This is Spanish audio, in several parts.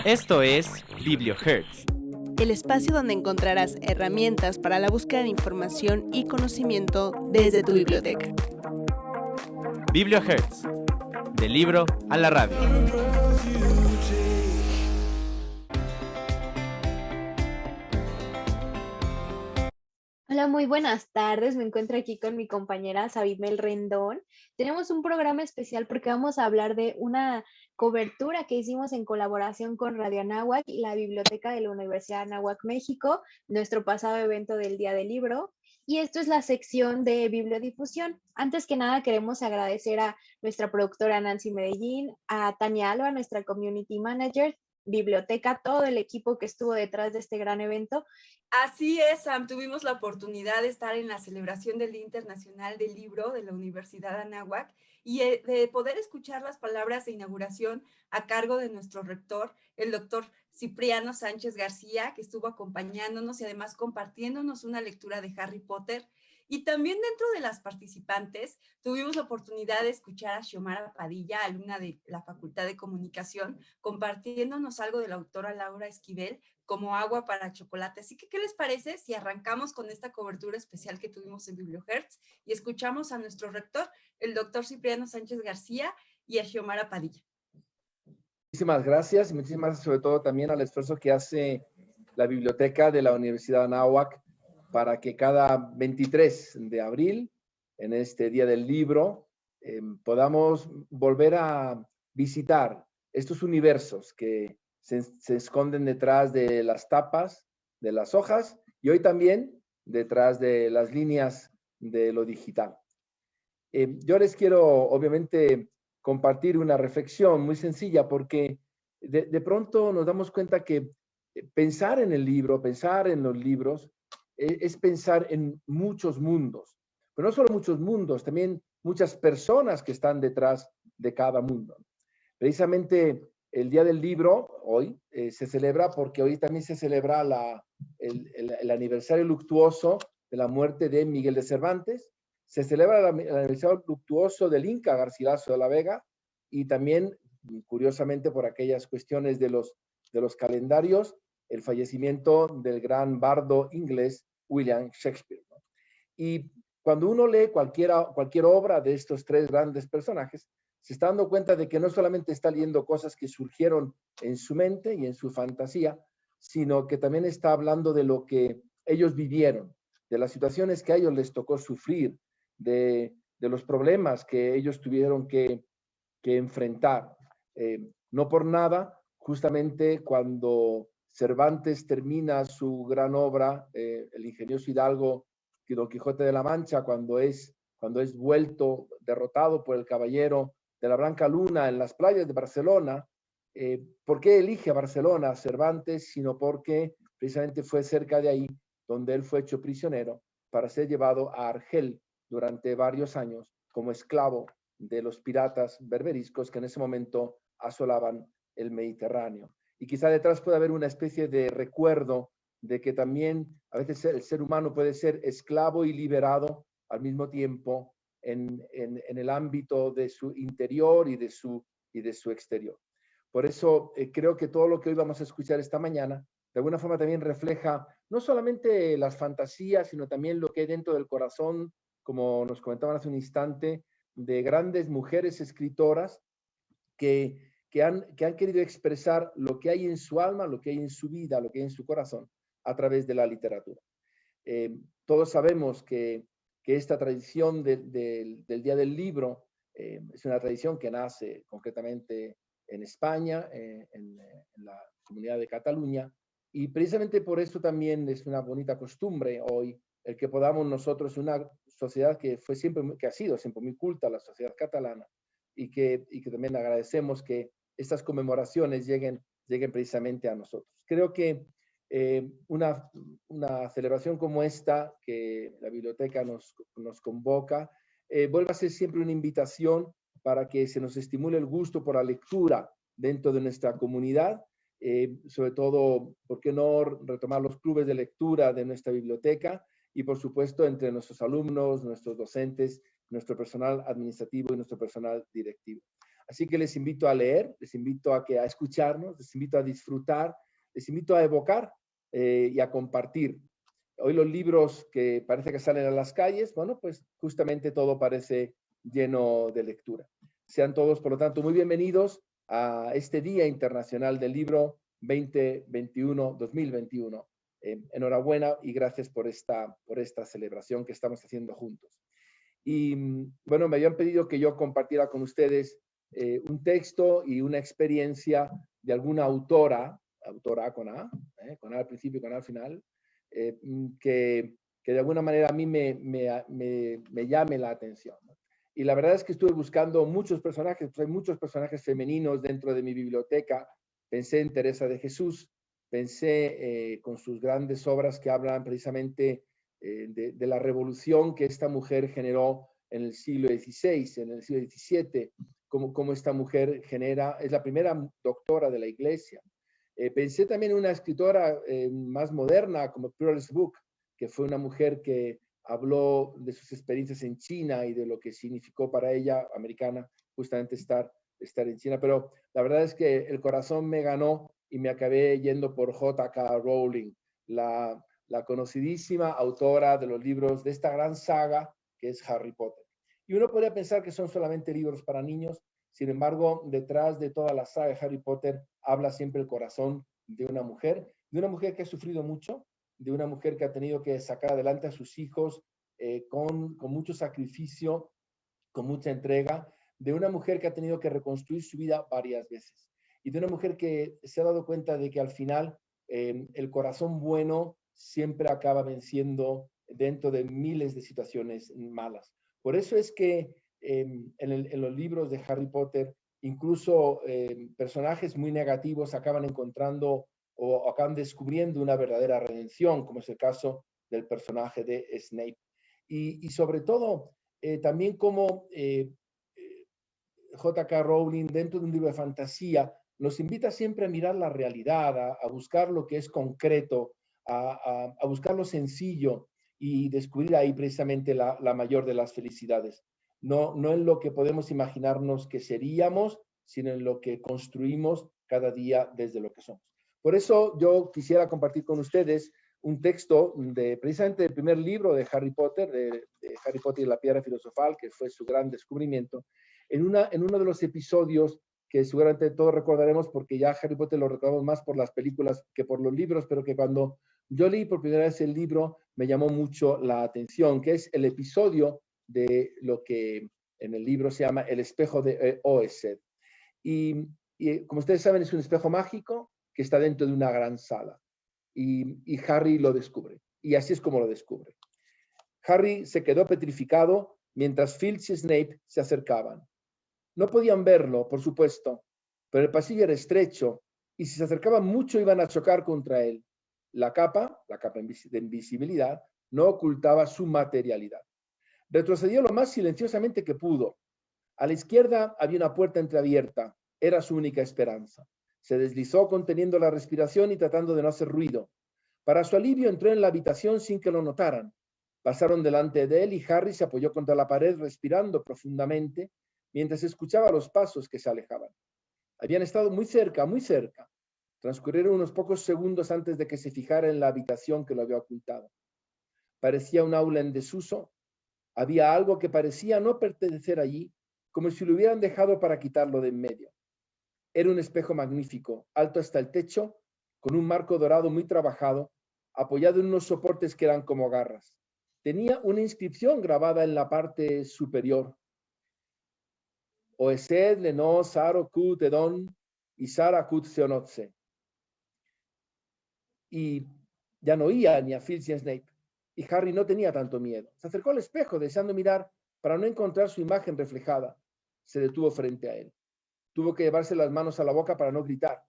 Esto es BiblioHertz, el espacio donde encontrarás herramientas para la búsqueda de información y conocimiento desde tu biblioteca. BiblioHertz, del libro a la radio. Hola, muy buenas tardes. Me encuentro aquí con mi compañera Sabimel Rendón. Tenemos un programa especial porque vamos a hablar de una cobertura que hicimos en colaboración con Radio Anáhuac y la Biblioteca de la Universidad Anáhuac México, nuestro pasado evento del Día del Libro. Y esto es la sección de bibliodifusión. Antes que nada, queremos agradecer a nuestra productora Nancy Medellín, a Tania Alba, nuestra community manager, biblioteca, todo el equipo que estuvo detrás de este gran evento. Así es, Sam. Tuvimos la oportunidad de estar en la celebración del Día Internacional del Libro de la Universidad Anáhuac y de poder escuchar las palabras de inauguración a cargo de nuestro rector, el doctor Cipriano Sánchez García, que estuvo acompañándonos y además compartiéndonos una lectura de Harry Potter. Y también dentro de las participantes tuvimos la oportunidad de escuchar a Xiomara Padilla, alumna de la Facultad de Comunicación, compartiéndonos algo de la autora Laura Esquivel, como agua para chocolate. Así que, ¿qué les parece si arrancamos con esta cobertura especial que tuvimos en BiblioHertz y escuchamos a nuestro rector, el doctor Cipriano Sánchez García, y a Xiomara Padilla? Muchísimas gracias y muchísimas gracias sobre todo también al esfuerzo que hace la biblioteca de la Universidad Anáhuac para que cada 23 de abril, en este Día del Libro, podamos volver a visitar estos universos que se esconden detrás de las tapas, de las hojas y hoy también detrás de las líneas de lo digital. Yo les quiero obviamente compartir una reflexión muy sencilla porque de pronto nos damos cuenta que pensar en el libro, pensar en los libros, es pensar en muchos mundos, pero no solo muchos mundos, también muchas personas que están detrás de cada mundo. Precisamente el Día del Libro hoy se celebra porque hoy también se celebra el aniversario luctuoso de la muerte de Miguel de Cervantes, se celebra el aniversario luctuoso del Inca Garcilaso de la Vega y también, curiosamente por aquellas cuestiones de los calendarios, el fallecimiento del gran bardo inglés William Shakespeare, ¿no? Y cuando uno lee cualquier obra de estos tres grandes personajes, se está dando cuenta de que no solamente está leyendo cosas que surgieron en su mente y en su fantasía, sino que también está hablando de lo que ellos vivieron, de las situaciones que a ellos les tocó sufrir, de los problemas que ellos tuvieron que enfrentar. No por nada, justamente cuando Cervantes termina su gran obra, el ingenioso hidalgo Don Quijote de la Mancha, cuando es vuelto, derrotado por el caballero de la Blanca Luna en las playas de Barcelona, ¿por qué elige a Barcelona Cervantes? Sino porque precisamente fue cerca de ahí donde él fue hecho prisionero para ser llevado a Argel durante varios años como esclavo de los piratas berberiscos que en ese momento asolaban el Mediterráneo. Y quizá detrás puede haber una especie de recuerdo de que también a veces el ser humano puede ser esclavo y liberado al mismo tiempo en el ámbito de su interior y de su exterior. Por eso creo que todo lo que hoy vamos a escuchar esta mañana de alguna forma también refleja no solamente las fantasías, sino también lo que hay dentro del corazón, como nos comentaban hace un instante, de grandes mujeres escritoras que han querido expresar lo que hay en su alma, lo que hay en su vida, lo que hay en su corazón a través de la literatura. Todos sabemos que esta tradición del Día del Libro es una tradición que nace concretamente en España, en la Comunidad de Cataluña, y precisamente por eso también es una bonita costumbre hoy el que podamos nosotros, una sociedad que ha sido siempre muy culta, la sociedad catalana, y que también agradecemos que estas conmemoraciones lleguen precisamente a nosotros. Creo que una celebración como esta, que la biblioteca nos convoca, vuelve a ser siempre una invitación para que se nos estimule el gusto por la lectura dentro de nuestra comunidad, sobre todo, ¿por qué no retomar los clubes de lectura de nuestra biblioteca? Y por supuesto entre nuestros alumnos, nuestros docentes, nuestro personal administrativo y nuestro personal directivo. Así que les invito a leer, les invito a escucharnos, les invito a disfrutar, les invito a evocar y a compartir. Hoy los libros que parece que salen a las calles, bueno, pues justamente todo parece lleno de lectura. Sean todos, por lo tanto, muy bienvenidos a este Día Internacional del Libro 2021. Enhorabuena y gracias por esta celebración que estamos haciendo juntos. Y bueno, me habían pedido que yo compartiera con ustedes un texto y una experiencia de alguna autora con A al principio y con A al final, que de alguna manera a mí me llame la atención, ¿no? Y la verdad es que estuve buscando muchos personajes, pues hay muchos personajes femeninos dentro de mi biblioteca. Pensé en Teresa de Jesús, pensé con sus grandes obras que hablan precisamente de la revolución que esta mujer generó en el siglo XVI, en el siglo XVII, como esta mujer es la primera doctora de la iglesia. Pensé también en una escritora más moderna como Pearl Buck, que fue una mujer que habló de sus experiencias en China y de lo que significó para ella, americana, justamente estar en China. Pero la verdad es que el corazón me ganó y me acabé yendo por J.K. Rowling, la conocidísima autora de los libros de esta gran saga que es Harry Potter. Y uno podría pensar que son solamente libros para niños. Sin embargo, detrás de toda la saga de Harry Potter habla siempre el corazón de una mujer que ha sufrido mucho, de una mujer que ha tenido que sacar adelante a sus hijos con mucho sacrificio, con mucha entrega, de una mujer que ha tenido que reconstruir su vida varias veces y de una mujer que se ha dado cuenta de que al final el corazón bueno siempre acaba venciendo dentro de miles de situaciones malas. Por eso es que en los libros de Harry Potter, incluso personajes muy negativos acaban encontrando o acaban descubriendo una verdadera redención, como es el caso del personaje de Snape. Y sobre todo, también como J.K. Rowling, dentro de un libro de fantasía, nos invita siempre a mirar la realidad, a buscar lo que es concreto, a buscar lo sencillo y descubrir ahí precisamente la mayor de las felicidades. No en lo que podemos imaginarnos que seríamos, sino en lo que construimos cada día desde lo que somos. Por eso yo quisiera compartir con ustedes un texto precisamente del primer libro de Harry Potter, de Harry Potter y la Piedra Filosofal, que fue su gran descubrimiento, en uno de los episodios que seguramente todos recordaremos, porque ya Harry Potter lo recordamos más por las películas que por los libros, pero que cuando yo leí por primera vez el libro me llamó mucho la atención, que es el episodio de lo que en el libro se llama El espejo de Oesed. Y como ustedes saben, es un espejo mágico que está dentro de una gran sala. Y Harry lo descubre. Y así es como lo descubre. Harry se quedó petrificado mientras Filch y Snape se acercaban. No podían verlo, por supuesto, pero el pasillo era estrecho y si se acercaban mucho iban a chocar contra él. La capa de invisibilidad, no ocultaba su materialidad. Retrocedió lo más silenciosamente que pudo. A la izquierda había una puerta entreabierta. Era su única esperanza. Se deslizó conteniendo la respiración y tratando de no hacer ruido. Para su alivio entró en la habitación sin que lo notaran. Pasaron delante de él y Harry se apoyó contra la pared respirando profundamente mientras escuchaba los pasos que se alejaban. Habían estado muy cerca, muy cerca. Transcurrieron unos pocos segundos antes de que se fijara en la habitación que lo había ocultado. Parecía un aula en desuso. Había algo que parecía no pertenecer allí, como si lo hubieran dejado para quitarlo de en medio. Era un espejo magnífico, alto hasta el techo, con un marco dorado muy trabajado, apoyado en unos soportes que eran como garras. Tenía una inscripción grabada en la parte superior. Oesed leno saro kut edon y sara kut seonotse. Y ya no oía ni a Filch ni a Snape. Y Harry no tenía tanto miedo. Se acercó al espejo deseando mirar para no encontrar su imagen reflejada. Se detuvo frente a él. Tuvo que llevarse las manos a la boca para no gritar.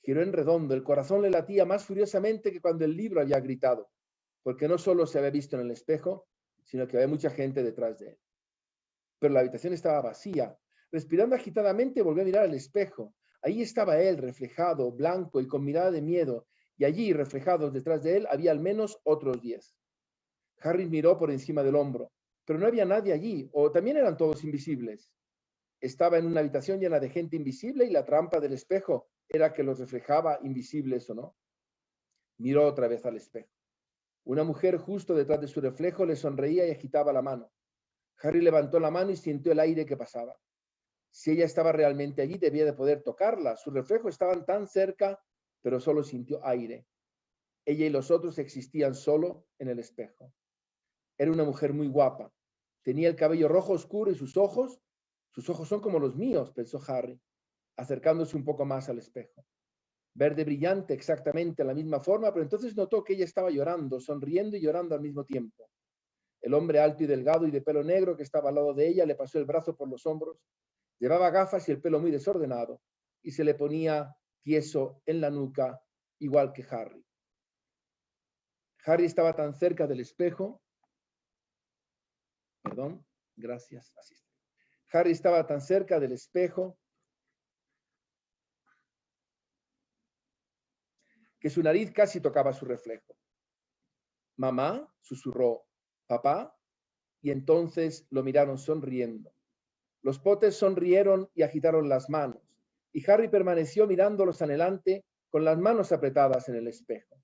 Giró en redondo. El corazón le latía más furiosamente que cuando el libro había gritado, porque no solo se había visto en el espejo, sino que había mucha gente detrás de él. Pero la habitación estaba vacía. Respirando agitadamente, volvió a mirar al espejo. Ahí estaba él, reflejado, blanco y con mirada de miedo, y allí, reflejados detrás de él, había al menos otros 10. Harry miró por encima del hombro, pero no había nadie allí, o también eran todos invisibles. estaba en una habitación llena de gente invisible y la trampa del espejo era que los reflejaba invisibles o no. Miró otra vez al espejo. Una mujer justo detrás de su reflejo le sonreía y agitaba la mano. Harry levantó la mano y sintió el aire que pasaba. Si ella estaba realmente allí, debía de poder tocarla. Su reflejo estaban tan cerca, pero solo sintió aire. Ella y los otros existían solo en el espejo. Era una mujer muy guapa. Tenía el cabello rojo oscuro y sus ojos son como los míos, pensó Harry, acercándose un poco más al espejo. Verde brillante, exactamente la misma forma, pero entonces notó que ella estaba llorando, sonriendo y llorando al mismo tiempo. El hombre alto y delgado y de pelo negro que estaba al lado de ella le pasó el brazo por los hombros. Llevaba gafas y el pelo muy desordenado y se le ponía tieso en la nuca, igual que Harry. Harry estaba tan cerca del espejo. Perdón, gracias. Harry estaba tan cerca del espejo que su nariz casi tocaba su reflejo. Mamá, susurró, papá, y entonces lo miraron sonriendo. Los Potters sonrieron y agitaron las manos, y Harry permaneció mirándolos anhelante con las manos apretadas en el espejo.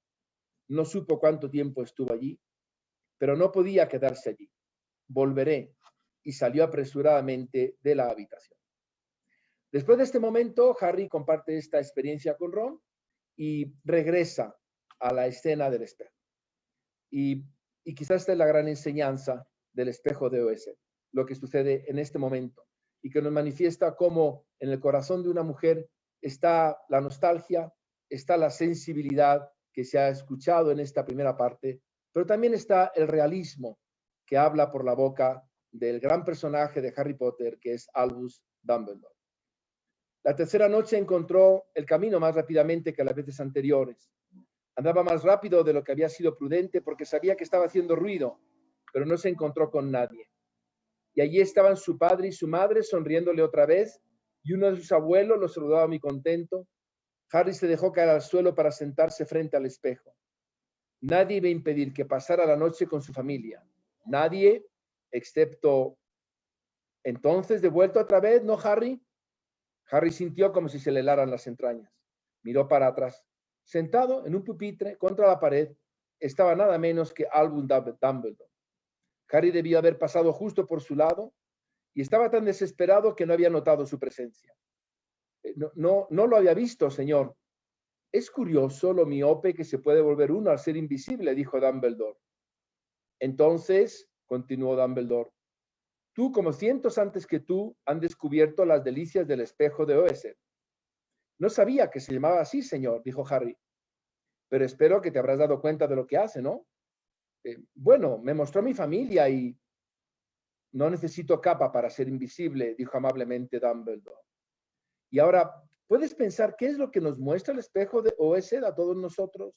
No supo cuánto tiempo estuvo allí, pero no podía quedarse allí. Volveré, y salió apresuradamente de la habitación. Después de este momento, Harry comparte esta experiencia con Ron y regresa a la escena del espejo. Y quizás esta es la gran enseñanza del espejo de Oesed, lo que sucede en este momento, y que nos manifiesta cómo en el corazón de una mujer está la nostalgia, está la sensibilidad que se ha escuchado en esta primera parte, pero también está el realismo que habla por la boca del gran personaje de Harry Potter, que es Albus Dumbledore. La tercera noche encontró el camino más rápidamente que las veces anteriores. Andaba más rápido de lo que había sido prudente porque sabía que estaba haciendo ruido, pero no se encontró con nadie. Y allí estaban su padre y su madre sonriéndole otra vez, y uno de sus abuelos lo saludaba muy contento. Harry se dejó caer al suelo para sentarse frente al espejo. Nadie iba a impedir que pasara la noche con su familia. Nadie, excepto... Entonces, ¿de vuelta otra vez, no, Harry? Harry sintió como si se le helaran las entrañas. Miró para atrás. Sentado en un pupitre contra la pared estaba nada menos que Albus Dumbledore. Harry debió haber pasado justo por su lado y estaba tan desesperado que no había notado su presencia. No lo había visto, señor. Es curioso lo miope que se puede volver uno al ser invisible, dijo Dumbledore. Entonces, continuó Dumbledore, tú, como cientos antes que tú, han descubierto las delicias del espejo de Oesed. No sabía que se llamaba así, señor, dijo Harry. Pero espero que te habrás dado cuenta de lo que hace, ¿no? Bueno, me mostró mi familia y no necesito capa para ser invisible, dijo amablemente Dumbledore. Y ahora, ¿puedes pensar qué es lo que nos muestra el espejo de Oesed a todos nosotros?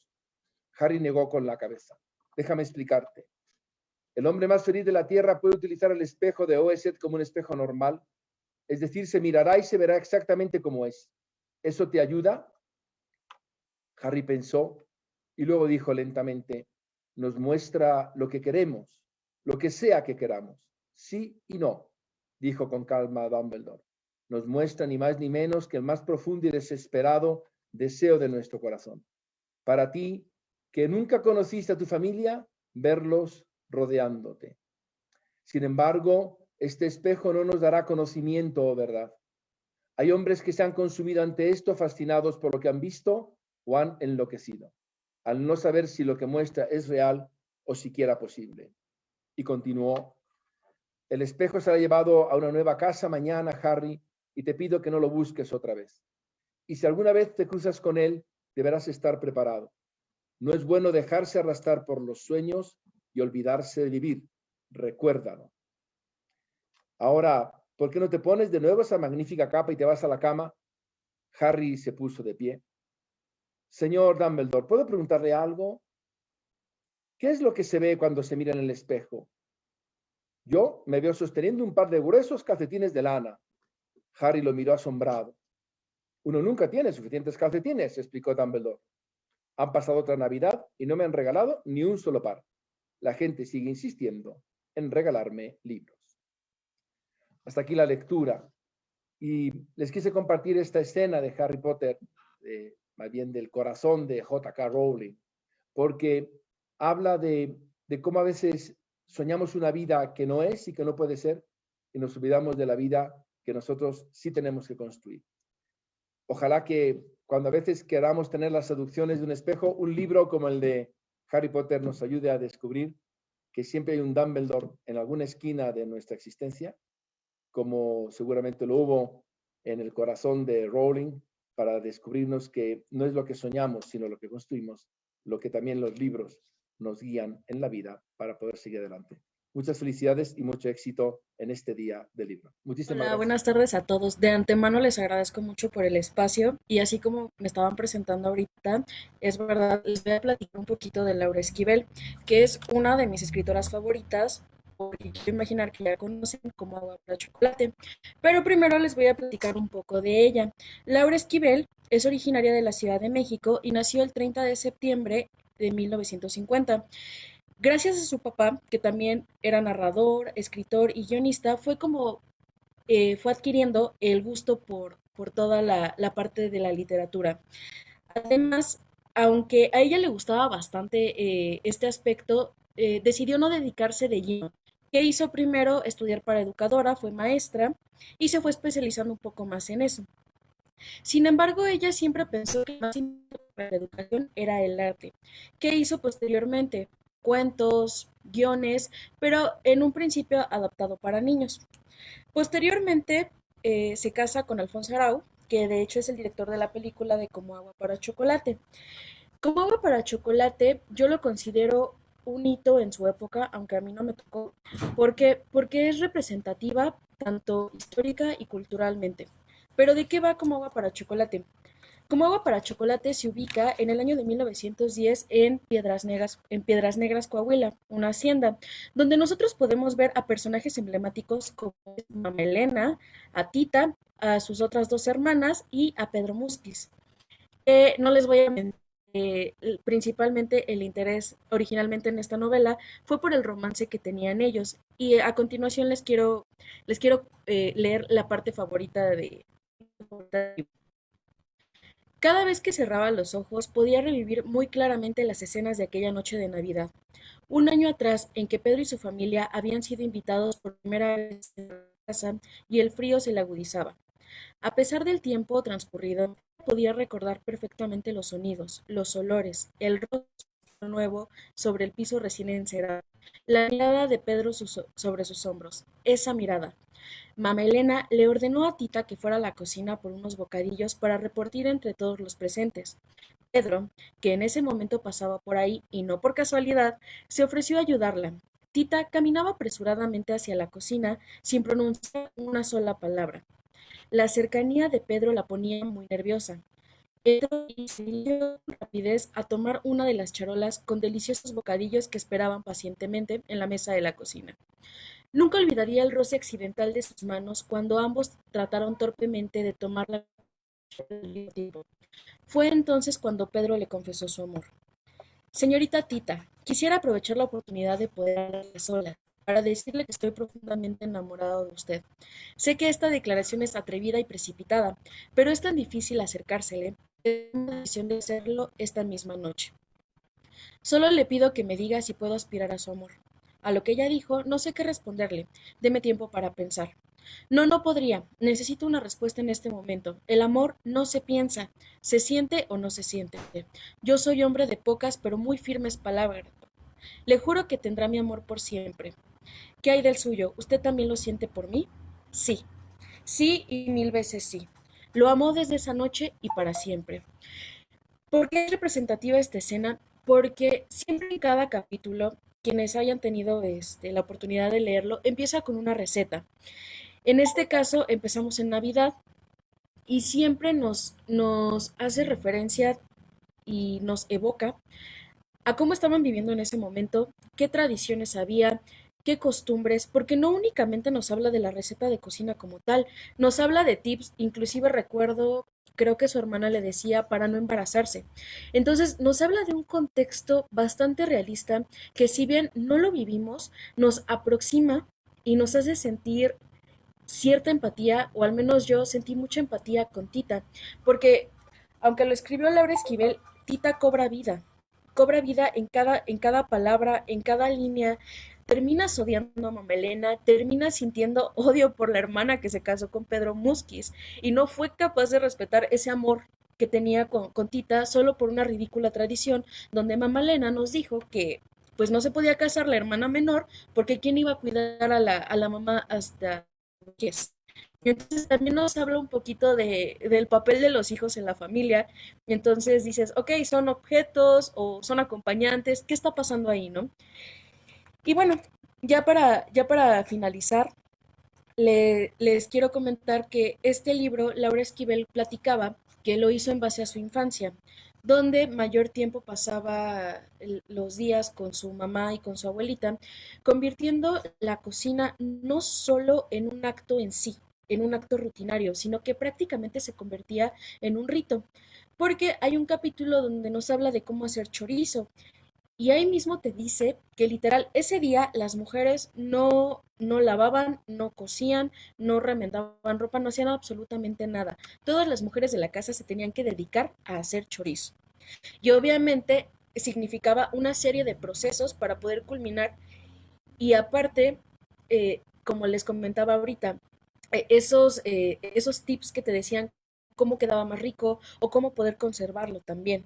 Harry negó con la cabeza. Déjame explicarte. El hombre más feliz de la Tierra puede utilizar el espejo de Oesed como un espejo normal. Es decir, se mirará y se verá exactamente como es. ¿Eso te ayuda? Harry pensó y luego dijo lentamente, nos muestra lo que queremos, lo que sea que queramos. Sí y no, dijo con calma Dumbledore. Nos muestra ni más ni menos que el más profundo y desesperado deseo de nuestro corazón. Para ti, que nunca conociste a tu familia, verlos rodeándote. Sin embargo, este espejo no nos dará conocimiento o verdad. Hay hombres que se han consumido ante esto fascinados por lo que han visto o han enloquecido, al no saber si lo que muestra es real o siquiera posible. Y continuó, el espejo será llevado a una nueva casa mañana, Harry, y te pido que no lo busques otra vez. Y si alguna vez te cruzas con él, deberás estar preparado. No es bueno dejarse arrastrar por los sueños y olvidarse de vivir. Recuérdalo. Ahora, ¿por qué no te pones de nuevo esa magnífica capa y te vas a la cama? Harry se puso de pie. Señor Dumbledore, ¿puedo preguntarle algo? ¿Qué es lo que se ve cuando se mira en el espejo? Yo me veo sosteniendo un par de gruesos calcetines de lana. Harry lo miró asombrado. Uno nunca tiene suficientes calcetines, explicó Dumbledore. Han pasado otra Navidad y no me han regalado ni un solo par. La gente sigue insistiendo en regalarme libros. Hasta aquí la lectura Y les quise compartir esta escena de Harry Potter, más bien del corazón de J.K. Rowling, porque habla de cómo a veces soñamos una vida que no es y que no puede ser, y nos olvidamos de la vida que nosotros sí tenemos que construir. Ojalá que cuando a veces queramos tener las seducciones de un espejo, un libro como el de Harry Potter nos ayude a descubrir que siempre hay un Dumbledore en alguna esquina de nuestra existencia, como seguramente lo hubo en el corazón de Rowling, para descubrirnos que no es lo que soñamos, sino lo que construimos, lo que también los libros nos guían en la vida para poder seguir adelante. Muchas felicidades y mucho éxito en este día del libro. Muchísimas Hola, gracias. buenas tardes a todos. De antemano les agradezco mucho por el espacio y así como me estaban presentando ahorita, es verdad, les voy a platicar un poquito de Laura Esquivel, que es una de mis escritoras favoritas, porque quiero imaginar que ya conocen como Agua para Chocolate. Pero primero les voy a platicar un poco de ella. Laura Esquivel es originaria de la Ciudad de México y nació el 30 de septiembre de 1950. Gracias a su papá, que también era narrador, escritor y guionista, fue adquiriendo el gusto por toda la parte de la literatura. Además, aunque a ella le gustaba bastante este aspecto, decidió no dedicarse de lleno. ¿Qué hizo primero? Estudiar para educadora, fue maestra y se fue especializando un poco más en eso. Sin embargo, ella siempre pensó que más importante para la educación era el arte. ¿Qué hizo posteriormente? Cuentos, guiones, pero en un principio adaptado para niños. Posteriormente se casa con Alfonso Arau, que de hecho es el director de la película de Como Agua para Chocolate. Como Agua para Chocolate yo lo considero un hito en su época, aunque a mí no me tocó, porque es representativa tanto histórica y culturalmente. Pero ¿de qué va Como Agua para Chocolate? Como Agua para Chocolate se ubica en el año de 1910 en Piedras Negras, Coahuila, una hacienda, donde nosotros podemos ver a personajes emblemáticos como Mama Elena, a Tita, a sus otras dos hermanas y a Pedro Musquiz. No les voy a mentir, principalmente el interés originalmente en esta novela fue por el romance que tenían ellos. Y a continuación les quiero leer la parte favorita de... Cada vez que cerraba los ojos podía revivir muy claramente las escenas de aquella noche de Navidad, un año atrás en que Pedro y su familia habían sido invitados por primera vez a la casa y el frío se le agudizaba. A pesar del tiempo transcurrido, podía recordar perfectamente los sonidos, los olores, el rostro nuevo sobre el piso recién encerado, la mirada de Pedro sobre sus hombros, esa mirada. Mama Elena le ordenó a Tita que fuera a la cocina por unos bocadillos para repartir entre todos los presentes. Pedro, que en ese momento pasaba por ahí y no por casualidad, se ofreció a ayudarla. Tita caminaba apresuradamente hacia la cocina sin pronunciar una sola palabra. La cercanía de Pedro la ponía muy nerviosa. Entró y se dirigió con rapidez a tomar una de las charolas con deliciosos bocadillos que esperaban pacientemente en la mesa de la cocina. Nunca olvidaría el roce accidental de sus manos cuando ambos trataron torpemente de tomar la charola al mismo tiempo. Fue entonces cuando Pedro le confesó su amor. Señorita Tita, quisiera aprovechar la oportunidad de poder hablarle sola, para decirle que estoy profundamente enamorado de usted. Sé que esta declaración es atrevida y precipitada, pero es tan difícil acercársele que tengo la decisión de hacerlo esta misma noche. Solo le pido que me diga si puedo aspirar a su amor. A lo que ella dijo, no sé qué responderle. Deme tiempo para pensar. No, no podría. Necesito una respuesta en este momento. El amor no se piensa. ¿Se siente o no se siente? Yo soy hombre de pocas pero muy firmes palabras. Le juro que tendrá mi amor por siempre. ¿Qué hay del suyo? ¿Usted también lo siente por mí? Sí. Sí y mil veces sí. Lo amó desde esa noche y para siempre. ¿Por qué es representativa esta escena? Porque siempre en cada capítulo, quienes hayan tenido la oportunidad de leerlo, empieza con una receta. En este caso empezamos en Navidad y siempre nos hace referencia y nos evoca a cómo estaban viviendo en ese momento, qué tradiciones había, qué costumbres, porque no únicamente nos habla de la receta de cocina como tal, nos habla de tips, inclusive recuerdo, creo que su hermana le decía para no embarazarse. Entonces nos habla de un contexto bastante realista que si bien no lo vivimos, nos aproxima y nos hace sentir cierta empatía, o al menos yo sentí mucha empatía con Tita, porque aunque lo escribió Laura Esquivel, Tita cobra vida en cada palabra, en cada línea. Terminas odiando a Mamelena, terminas sintiendo odio por la hermana que se casó con Pedro Musquiz y no fue capaz de respetar ese amor que tenía con Tita solo por una ridícula tradición donde Mamalena nos dijo que pues no se podía casar la hermana menor porque quién iba a cuidar a la mamá hasta que es. Entonces también nos habla un poquito del papel de los hijos en la familia. Entonces dices, ok, son objetos o son acompañantes, ¿qué está pasando ahí, no? Y bueno, ya para finalizar, les quiero comentar que este libro, Laura Esquivel platicaba que lo hizo en base a su infancia, donde mayor tiempo pasaba los días con su mamá y con su abuelita, convirtiendo la cocina no solo en un acto en sí, en un acto rutinario, sino que prácticamente se convertía en un rito, porque hay un capítulo donde nos habla de cómo hacer chorizo, y ahí mismo te dice que literal ese día las mujeres no lavaban, no cosían, no remendaban ropa, no hacían absolutamente nada. Todas las mujeres de la casa se tenían que dedicar a hacer chorizo. Y obviamente significaba una serie de procesos para poder culminar. Y aparte, como les comentaba ahorita, esos tips que te decían cómo quedaba más rico o cómo poder conservarlo también.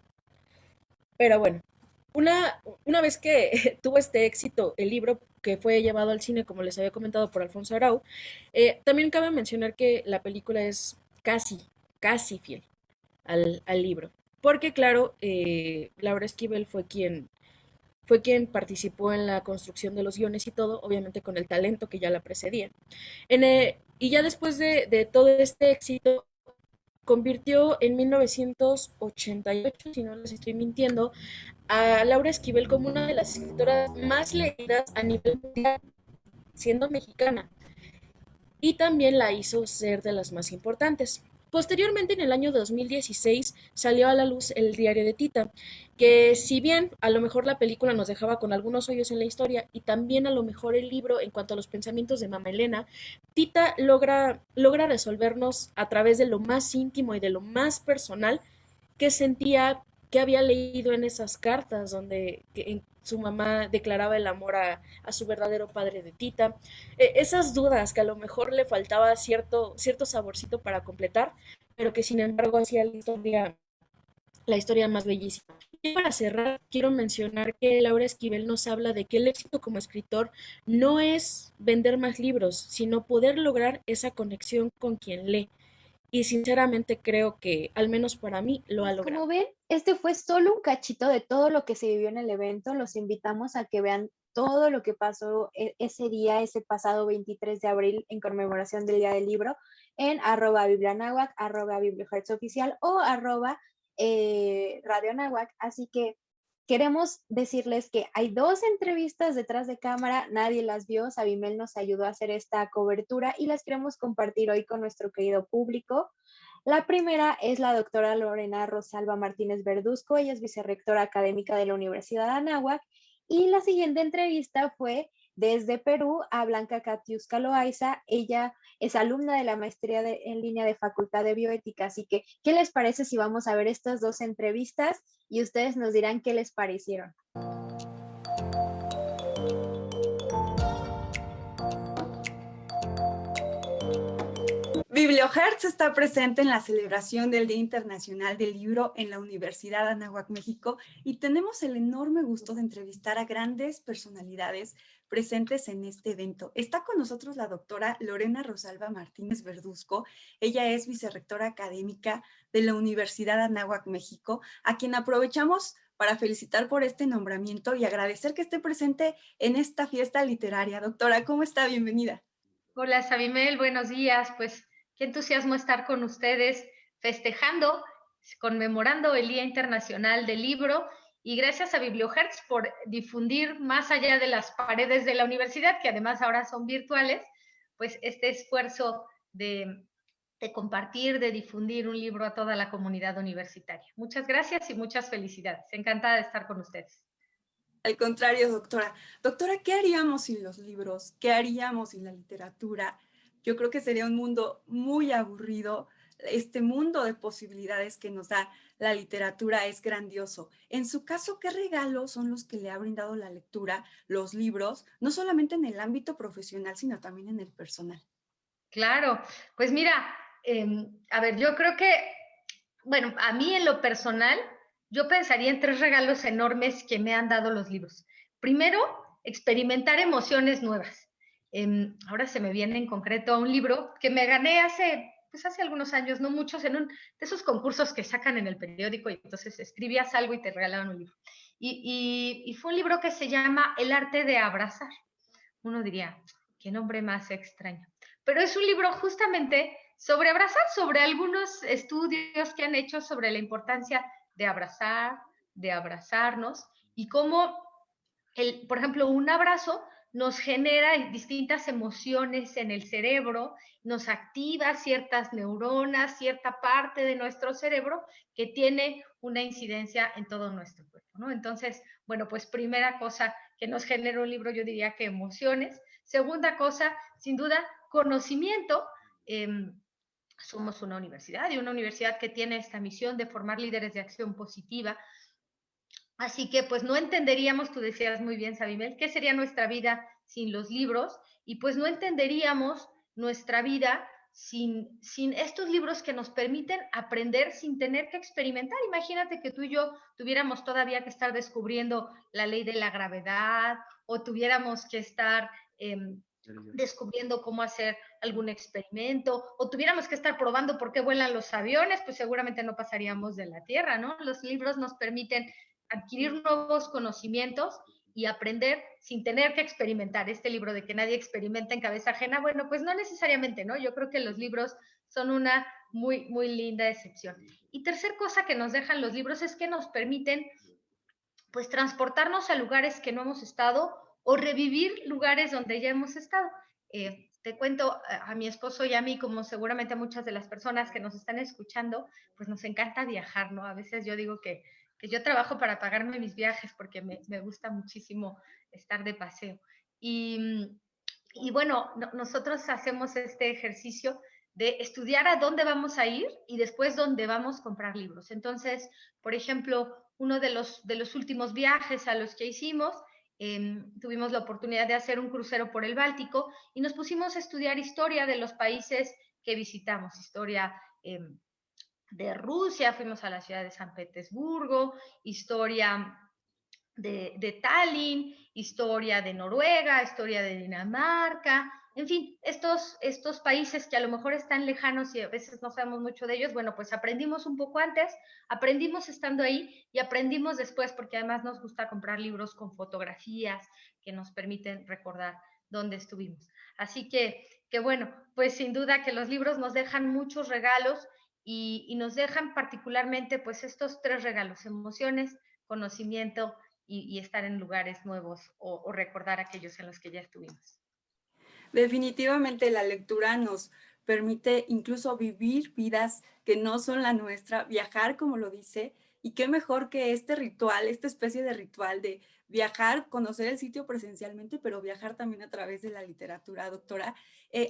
Pero bueno, una vez que tuvo este éxito el libro que fue llevado al cine, como les había comentado por Alfonso Arau, también cabe mencionar que la película es casi fiel al libro. Porque claro, Laura Esquivel fue quien participó en la construcción de los guiones y todo, obviamente con el talento que ya la precedía. Y ya después de todo este éxito, convirtió en 1988, si no les estoy mintiendo, a Laura Esquivel como una de las escritoras más leídas a nivel mundial, siendo mexicana, y también la hizo ser de las más importantes. Posteriormente, en el año 2016, salió a la luz el diario de Tita, que si bien a lo mejor la película nos dejaba con algunos hoyos en la historia y también a lo mejor el libro en cuanto a los pensamientos de Mama Elena, Tita logra resolvernos a través de lo más íntimo y de lo más personal que sentía, que había leído en esas cartas donde su mamá declaraba el amor a su verdadero padre de Tita. Esas dudas que a lo mejor le faltaba cierto saborcito para completar, pero que sin embargo hacía la historia más bellísima. Y para cerrar, quiero mencionar que Laura Esquivel nos habla de que el éxito como escritor no es vender más libros, sino poder lograr esa conexión con quien lee. Y sinceramente creo que, al menos para mí, lo ha Pues como logrado. ven, este fue solo un cachito de todo lo que se vivió en el evento. Los invitamos a que vean todo lo que pasó ese día, ese pasado 23 de abril en conmemoración del Día del Libro en @biblianahuac, @bibliohertzoficial o Radio Nahuac. Así que queremos decirles que hay dos entrevistas detrás de cámara, nadie las vio, Sabimel nos ayudó a hacer esta cobertura y las queremos compartir hoy con nuestro querido público. La primera es la doctora Lorena Rosalba Martínez Verduzco, ella es vicerrectora académica de la Universidad de Anáhuac, y la siguiente entrevista fue desde Perú a Blanca Katiuska Loaiza, ella es alumna de la maestría en línea de Facultad de Bioética, así que, ¿qué les parece si vamos a ver estas dos entrevistas y ustedes nos dirán qué les parecieron? BiblioHertz está presente en la celebración del Día Internacional del Libro en la Universidad de Anáhuac, México, y tenemos el enorme gusto de entrevistar a grandes personalidades presentes en este evento. Está con nosotros la doctora Lorena Rosalba Martínez Verduzco. Ella es vicerrectora académica de la Universidad de Anáhuac, México, a quien aprovechamos para felicitar por este nombramiento y agradecer que esté presente en esta fiesta literaria. Doctora, ¿cómo está? Bienvenida. Hola, Sabimel, buenos días. Pues qué entusiasmo estar con ustedes festejando, conmemorando el Día Internacional del Libro y gracias a BiblioHertz por difundir más allá de las paredes de la universidad, que además ahora son virtuales, pues este esfuerzo de compartir, de difundir un libro a toda la comunidad universitaria. Muchas gracias y muchas felicidades. Encantada de estar con ustedes. Al contrario, doctora. Doctora, ¿qué haríamos sin los libros? ¿Qué haríamos sin la literatura? yo creo que sería un mundo muy aburrido. Este mundo de posibilidades que nos da la literatura es grandioso. En su caso, ¿qué regalos son los que le ha brindado la lectura, los libros, no solamente en el ámbito profesional, sino también en el personal? Claro, pues mira, a ver, yo creo que, bueno, a mí en lo personal, yo pensaría en 3 regalos enormes que me han dado los libros. Primero, experimentar emociones nuevas. Ahora se me viene en concreto un libro que me gané pues hace algunos años, no muchos, en de esos concursos que sacan en el periódico y entonces escribías algo y te regalaban un libro. Y fue un libro que se llama El arte de abrazar. Uno diría, qué nombre más extraño. Pero es un libro justamente sobre abrazar, sobre algunos estudios que han hecho sobre la importancia de abrazar, de abrazarnos y cómo, por ejemplo, un abrazo nos genera distintas emociones en el cerebro, nos activa ciertas neuronas, cierta parte de nuestro cerebro que tiene una incidencia en todo nuestro cuerpo, ¿no? Entonces, bueno, pues primera cosa que nos genera un libro, yo diría que emociones. Segunda cosa, sin duda, conocimiento. Somos una universidad y una universidad que tiene esta misión de formar líderes de acción positiva. Así que pues no entenderíamos, tú decías muy bien, Sabimel, qué sería nuestra vida sin los libros y pues no entenderíamos nuestra vida sin estos libros que nos permiten aprender sin tener que experimentar. Imagínate que tú y yo tuviéramos todavía que estar descubriendo la ley de la gravedad o tuviéramos que estar descubriendo cómo hacer algún experimento o tuviéramos que estar probando por qué vuelan los aviones, pues seguramente no pasaríamos de la Tierra, ¿no? Los libros nos permiten adquirir nuevos conocimientos y aprender sin tener que experimentar. Este libro de que nadie experimenta en cabeza ajena, bueno, pues no necesariamente, ¿no? Yo creo que los libros son una muy, muy linda excepción. Y tercer cosa que nos dejan los libros es que nos permiten, pues, transportarnos a lugares que no hemos estado o revivir lugares donde ya hemos estado. Te cuento, a mi esposo y a mí, como seguramente a muchas de las personas que nos están escuchando, pues nos encanta viajar, ¿no? A veces yo digo que yo trabajo para pagarme mis viajes porque me gusta muchísimo estar de paseo. Y bueno, nosotros hacemos este ejercicio de estudiar a dónde vamos a ir y después dónde vamos a comprar libros. Entonces, por ejemplo, uno de los últimos viajes a los que hicimos, tuvimos la oportunidad de hacer un crucero por el Báltico y nos pusimos a estudiar historia de los países que visitamos, historia de Rusia, fuimos a la ciudad de San Petersburgo, historia de Tallinn, historia de Noruega, historia de Dinamarca, en fin, estos países que a lo mejor están lejanos y a veces no sabemos mucho de ellos, bueno, pues aprendimos un poco antes, aprendimos estando ahí y aprendimos después porque además nos gusta comprar libros con fotografías que nos permiten recordar dónde estuvimos. Así que bueno, pues sin duda que los libros nos dejan muchos regalos y nos dejan particularmente pues estos 3 regalos: emociones, conocimiento y estar en lugares nuevos o recordar aquellos en los que ya estuvimos. Definitivamente la lectura nos permite incluso vivir vidas que no son la nuestra, viajar como lo dice, y qué mejor que este ritual, esta especie de ritual de viajar, conocer el sitio presencialmente, pero viajar también a través de la literatura, doctora.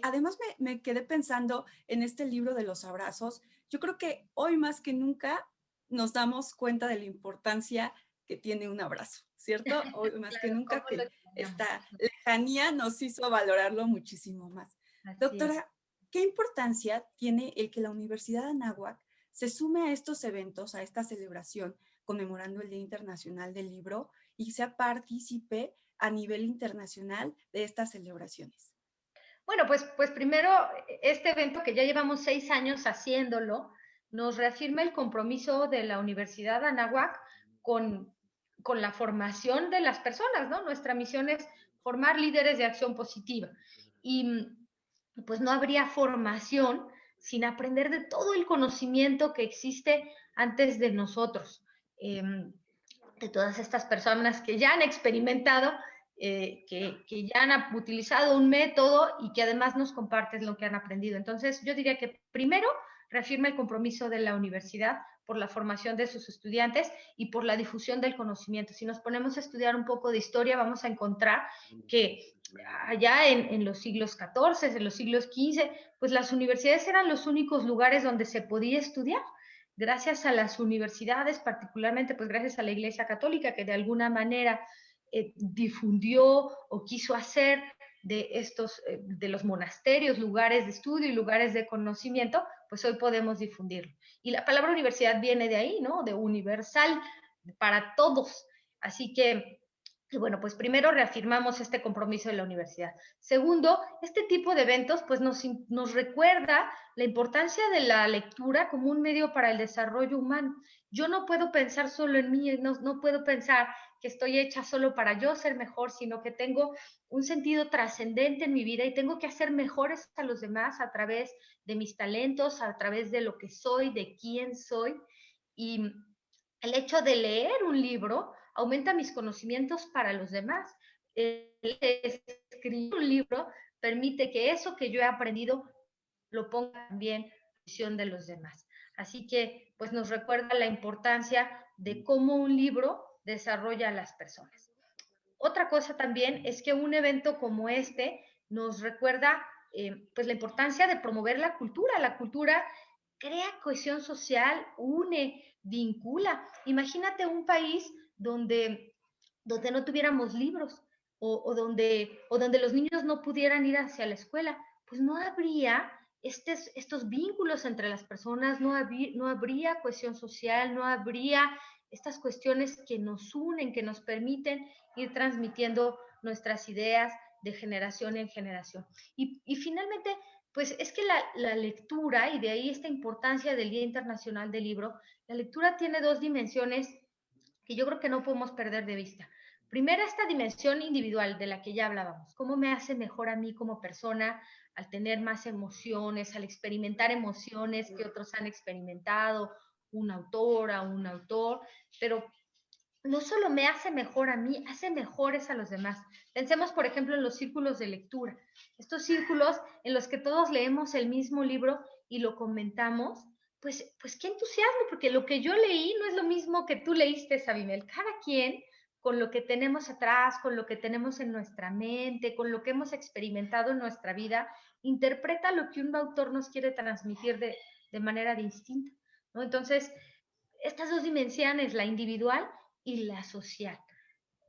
Además me quedé pensando en este libro de los abrazos. Yo creo que hoy más que nunca nos damos cuenta de la importancia que tiene un abrazo, ¿cierto? Hoy más que nunca que esta lejanía nos hizo valorarlo muchísimo más. Doctora, ¿qué importancia tiene el que la Universidad de Anáhuac se sume a estos eventos, a esta celebración conmemorando el Día Internacional del Libro y sea partícipe a nivel internacional de estas celebraciones? Bueno, pues primero, este evento que ya llevamos 6 años haciéndolo, nos reafirma el compromiso de la Universidad de Anáhuac con la formación de las personas, ¿no? Nuestra misión es formar líderes de acción positiva. Y pues no habría formación sin aprender de todo el conocimiento que existe antes de nosotros, de todas estas personas que ya han experimentado, que ya han utilizado un método y que además nos comparten lo que han aprendido. Entonces, yo diría que primero reafirma el compromiso de la universidad por la formación de sus estudiantes y por la difusión del conocimiento. Si nos ponemos a estudiar un poco de historia, vamos a encontrar que allá en los siglos XIV, en los siglos XV, pues las universidades eran los únicos lugares donde se podía estudiar. Gracias a las universidades, particularmente pues gracias a la Iglesia Católica, que de alguna manera difundió o quiso hacer de los monasterios lugares de estudio y lugares de conocimiento, pues hoy podemos difundirlo. Y la palabra universidad viene de ahí, ¿no? De universal, para todos. Así que, bueno, pues primero reafirmamos este compromiso de la universidad. Segundo, este tipo de eventos pues nos recuerda la importancia de la lectura como un medio para el desarrollo humano. Yo no puedo pensar solo en mí, no puedo pensar que estoy hecha solo para yo ser mejor, sino que tengo un sentido trascendente en mi vida y tengo que hacer mejores a los demás a través de mis talentos, a través de lo que soy, de quién soy. Y el hecho de leer un libro aumenta mis conocimientos para los demás. Escribir un libro permite que eso que yo he aprendido lo ponga también a disposición de los demás. Así que, pues nos recuerda la importancia de cómo un libro desarrolla a las personas. Otra cosa también es que un evento como este nos recuerda pues la importancia de promover la cultura. La cultura crea cohesión social, une, vincula. Imagínate un país donde no tuviéramos libros o donde los niños no pudieran ir hacia la escuela, pues no habría estos vínculos entre las personas, no habría cohesión social, no habría estas cuestiones que nos unen, que nos permiten ir transmitiendo nuestras ideas de generación en generación. Y finalmente, pues es que la lectura, y de ahí esta importancia del Día Internacional del Libro, la lectura tiene dos dimensiones que yo creo que no podemos perder de vista. Primero, esta dimensión individual de la que ya hablábamos, cómo me hace mejor a mí como persona al tener más emociones, al experimentar emociones que otros han experimentado, una autora, un autor, pero no solo me hace mejor a mí, hace mejores a los demás. Pensemos, por ejemplo, en los círculos de lectura, estos círculos en los que todos leemos el mismo libro y lo comentamos, pues qué entusiasmo, porque lo que yo leí no es lo mismo que tú leíste, Sabimel. Cada quien, con lo que tenemos atrás, con lo que tenemos en nuestra mente, con lo que hemos experimentado en nuestra vida, interpreta lo que un autor nos quiere transmitir de manera distinta, ¿no? Entonces, estas dos dimensiones, la individual y la social,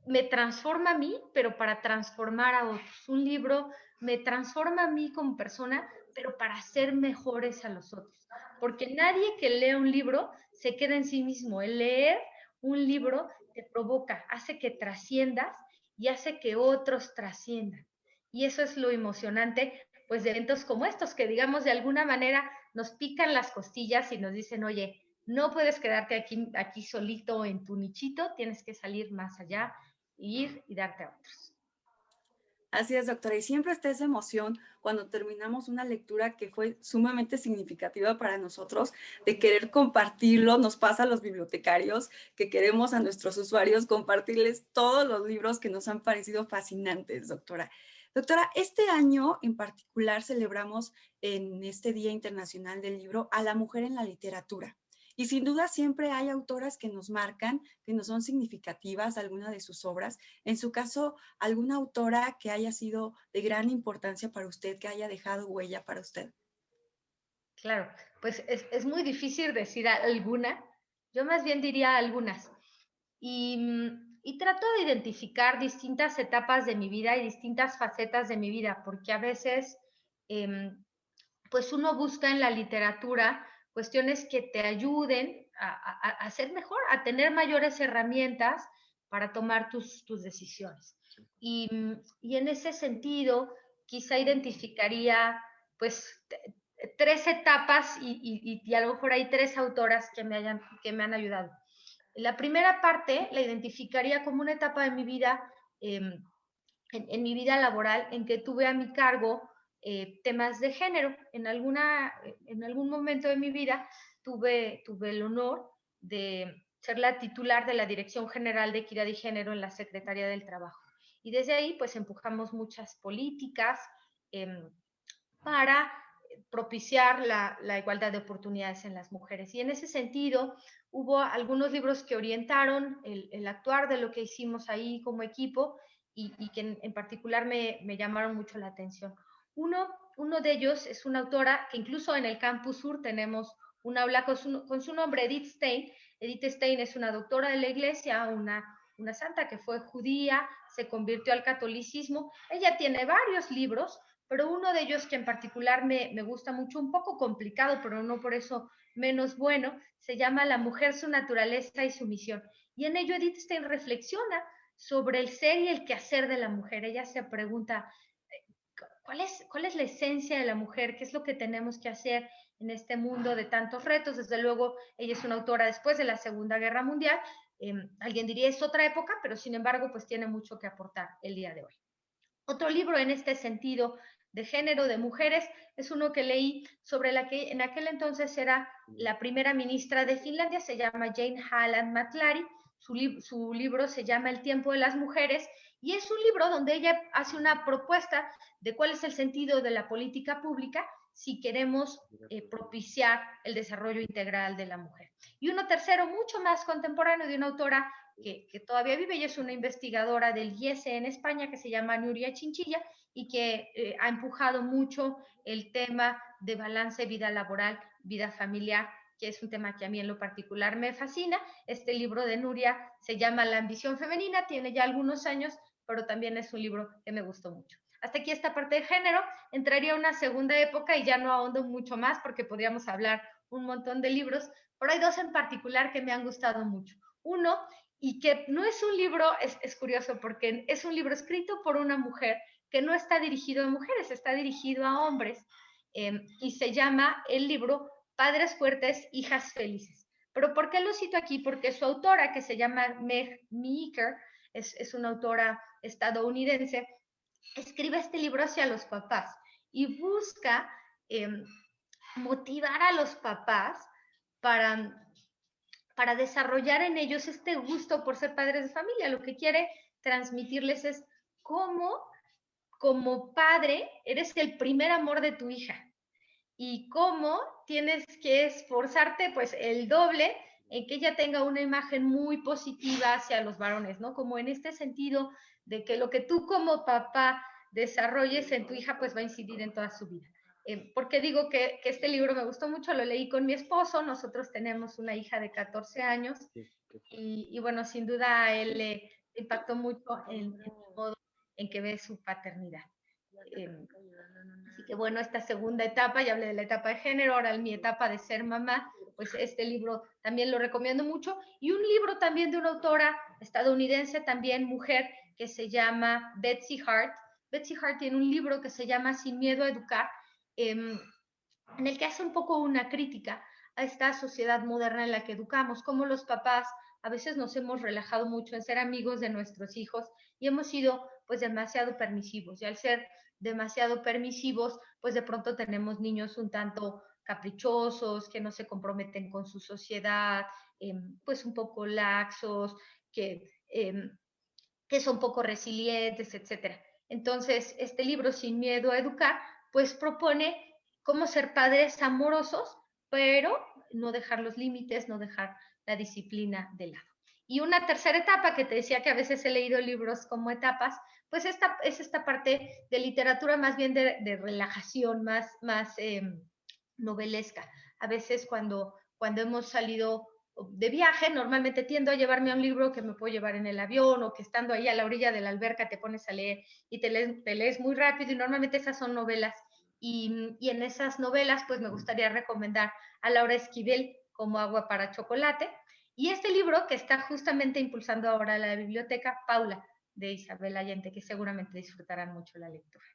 me transforma a mí, pero para transformar a otros. Un libro me transforma a mí como persona, pero para ser mejores a los otros. Porque nadie que lea un libro se queda en sí mismo. El leer un libro te provoca, hace que trasciendas y hace que otros trasciendan. Y eso es lo emocionante, pues, de eventos como estos, que digamos de alguna manera nos pican las costillas y nos dicen, oye, no puedes quedarte aquí solito en tu nichito, tienes que salir más allá, ir y darte a otros. Así es, doctora. Y siempre está esa emoción cuando terminamos una lectura que fue sumamente significativa para nosotros, de querer compartirlo. Nos pasa a los bibliotecarios que queremos a nuestros usuarios compartirles todos los libros que nos han parecido fascinantes, doctora. Doctora, este año en particular celebramos en este Día Internacional del Libro a la mujer en la literatura. Y sin duda siempre hay autoras que nos marcan, que nos son significativas, alguna de sus obras. En su caso, ¿alguna autora que haya sido de gran importancia para usted, que haya dejado huella para usted? Claro, pues es muy difícil decir alguna, yo más bien diría algunas. Y trato de identificar distintas etapas de mi vida y distintas facetas de mi vida, porque a veces, pues uno busca en la literatura cuestiones que te ayuden a ser mejor, a tener mayores herramientas para tomar tus decisiones. Y en ese sentido, quizá identificaría pues tres etapas y a lo mejor hay tres autoras que me han ayudado. La primera parte la identificaría como una etapa de mi vida, en mi vida laboral, en que tuve a mi cargo temas de género. En algún momento de mi vida tuve el honor de ser la titular de la Dirección General de Equidad y Género en la Secretaría del Trabajo. Y desde ahí, pues, empujamos muchas políticas para propiciar la igualdad de oportunidades en las mujeres. Y en ese sentido, hubo algunos libros que orientaron el actuar de lo que hicimos ahí como equipo, y que en particular me llamaron mucho la atención. Uno de ellos es una autora que incluso en el Campus Sur tenemos un aula con su nombre, Edith Stein. Edith Stein es una doctora de la iglesia, una santa que fue judía, se convirtió al catolicismo. Ella tiene varios libros, pero uno de ellos que en particular me gusta mucho, un poco complicado, pero no por eso menos bueno, se llama La mujer, su naturaleza y su misión. Y en ello Edith Stein reflexiona sobre el ser y el quehacer de la mujer. Ella se pregunta, ¿cuál es la esencia de la mujer? ¿Qué es lo que tenemos que hacer en este mundo de tantos retos? Desde luego, ella es una autora después de la Segunda Guerra Mundial. Alguien diría es otra época, pero sin embargo, pues tiene mucho que aportar el día de hoy. Otro libro en este sentido de género, de mujeres, es uno que leí sobre la que en aquel entonces era la primera ministra de Finlandia, se llama Jane Halland Matlary. Su libro se llama El tiempo de las mujeres, y es un libro donde ella hace una propuesta de cuál es el sentido de la política pública si queremos propiciar el desarrollo integral de la mujer. Y uno tercero, mucho más contemporáneo, de una autora que todavía vive y es una investigadora del IESE en España, que se llama Nuria Chinchilla, y que ha empujado mucho el tema de balance vida laboral, vida familiar, que es un tema que a mí en lo particular me fascina. Este libro de Nuria se llama La ambición femenina, tiene ya algunos años, pero también es un libro que me gustó mucho. Hasta aquí esta parte de género. Entraría a una segunda época y ya no ahondo mucho más porque podríamos hablar un montón de libros, pero hay dos en particular que me han gustado mucho. Uno, y que no es un libro, es curioso porque es un libro escrito por una mujer que no está dirigido a mujeres, está dirigido a hombres, y se llama el libro Padres Fuertes, Hijas Felices. Pero ¿por qué lo cito aquí? Porque su autora, que se llama Meg Meeker, es una autora estadounidense, escribe este libro hacia los papás y busca motivar a los papás para desarrollar en ellos este gusto por ser padres de familia. Lo que quiere transmitirles es cómo, como padre, eres el primer amor de tu hija y cómo tienes que esforzarte pues el doble en que ella tenga una imagen muy positiva hacia los varones, ¿no? Como en este sentido de que lo que tú como papá desarrolles en tu hija pues va a incidir en toda su vida. Porque digo que este libro me gustó mucho, lo leí con mi esposo, nosotros tenemos una hija de 14 años y bueno, sin duda a él le impactó mucho en el modo en que ve su paternidad. Así que bueno, esta segunda etapa, ya hablé de la etapa de género, ahora en mi etapa de ser mamá, pues este libro también lo recomiendo mucho. Y un libro también de una autora estadounidense, también mujer, que se llama Betsy Hart. Betsy Hart tiene un libro que se llama Sin miedo a educar, en el que hace un poco una crítica a esta sociedad moderna en la que educamos, cómo los papás a veces nos hemos relajado mucho en ser amigos de nuestros hijos y hemos sido pues demasiado permisivos, y al ser demasiado permisivos, pues de pronto tenemos niños un tanto caprichosos, que no se comprometen con su sociedad, pues un poco laxos, que son poco resilientes, etc. Entonces, este libro, Sin miedo a educar, pues propone cómo ser padres amorosos, pero no dejar los límites, no dejar la disciplina de lado. Y una tercera etapa, que te decía que a veces he leído libros como etapas, pues es esta parte de literatura más bien de relajación, más novelesca. A veces cuando hemos salido de viaje, normalmente tiendo a llevarme a un libro que me puedo llevar en el avión, o que estando ahí a la orilla de la alberca te pones a leer y te lees muy rápido, y normalmente esas son novelas. Y en esas novelas, pues me gustaría recomendar a Laura Esquivel como Agua para Chocolate, y este libro que está justamente impulsando ahora la biblioteca, Paula, de Isabel Allende, que seguramente disfrutarán mucho la lectura.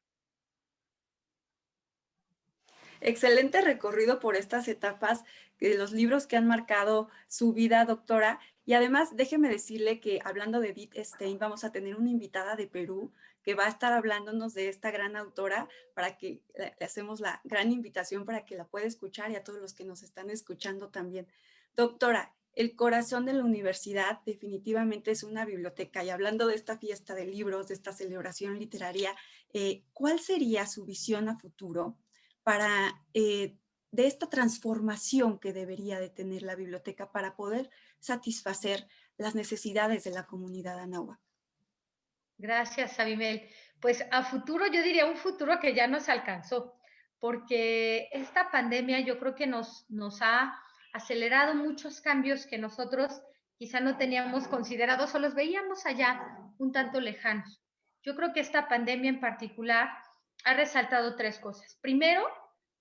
Excelente recorrido por estas etapas de los libros que han marcado su vida, doctora. Y además, déjeme decirle que hablando de Edith Stein, vamos a tener una invitada de Perú que va a estar hablándonos de esta gran autora, para que le hacemos la gran invitación para que la pueda escuchar, y a todos los que nos están escuchando también. Doctora, el corazón de la universidad definitivamente es una biblioteca. Y hablando de esta fiesta de libros, de esta celebración literaria, ¿cuál sería su visión a futuro para de esta transformación que debería de tener la biblioteca para poder satisfacer las necesidades de la comunidad anáhuac? Gracias, Abimel. Pues a futuro, yo diría un futuro que ya nos alcanzó, porque esta pandemia yo creo que nos ha acelerado muchos cambios que nosotros quizá no teníamos considerados o los veíamos allá un tanto lejanos. Yo creo que esta pandemia en particular ha resaltado tres cosas. Primero,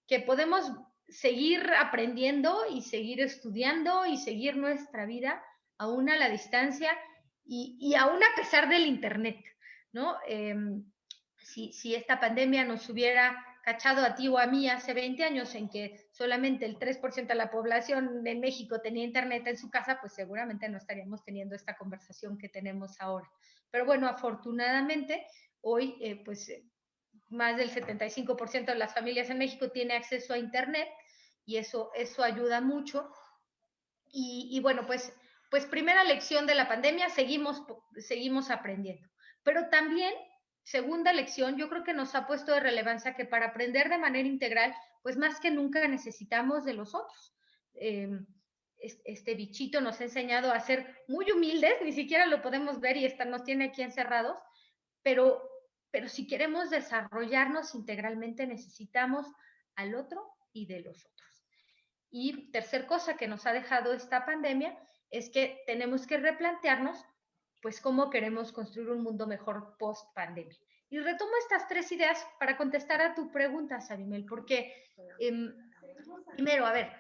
que podemos seguir aprendiendo y seguir estudiando y seguir nuestra vida aún a la distancia y aún a pesar del Internet, ¿no? Si esta pandemia nos hubiera cachado a ti o a mí hace 20 años en que solamente el 3% de la población de México tenía Internet en su casa, pues seguramente no estaríamos teniendo esta conversación que tenemos ahora. Pero bueno, afortunadamente, hoy más del 75% de las familias en México tiene acceso a Internet y eso ayuda mucho. Y bueno, pues primera lección de la pandemia, seguimos aprendiendo. Pero también, segunda lección, yo creo que nos ha puesto de relevancia que para aprender de manera integral, pues más que nunca necesitamos de los otros. Este bichito nos ha enseñado a ser muy humildes, ni siquiera lo podemos ver y nos tiene aquí encerrados, pero si queremos desarrollarnos integralmente necesitamos al otro y de los otros. Y tercer cosa que nos ha dejado esta pandemia es que tenemos que replantearnos pues cómo queremos construir un mundo mejor post pandemia. Y retomo estas tres ideas para contestar a tu pregunta, Sabimel, porque primero, a ver,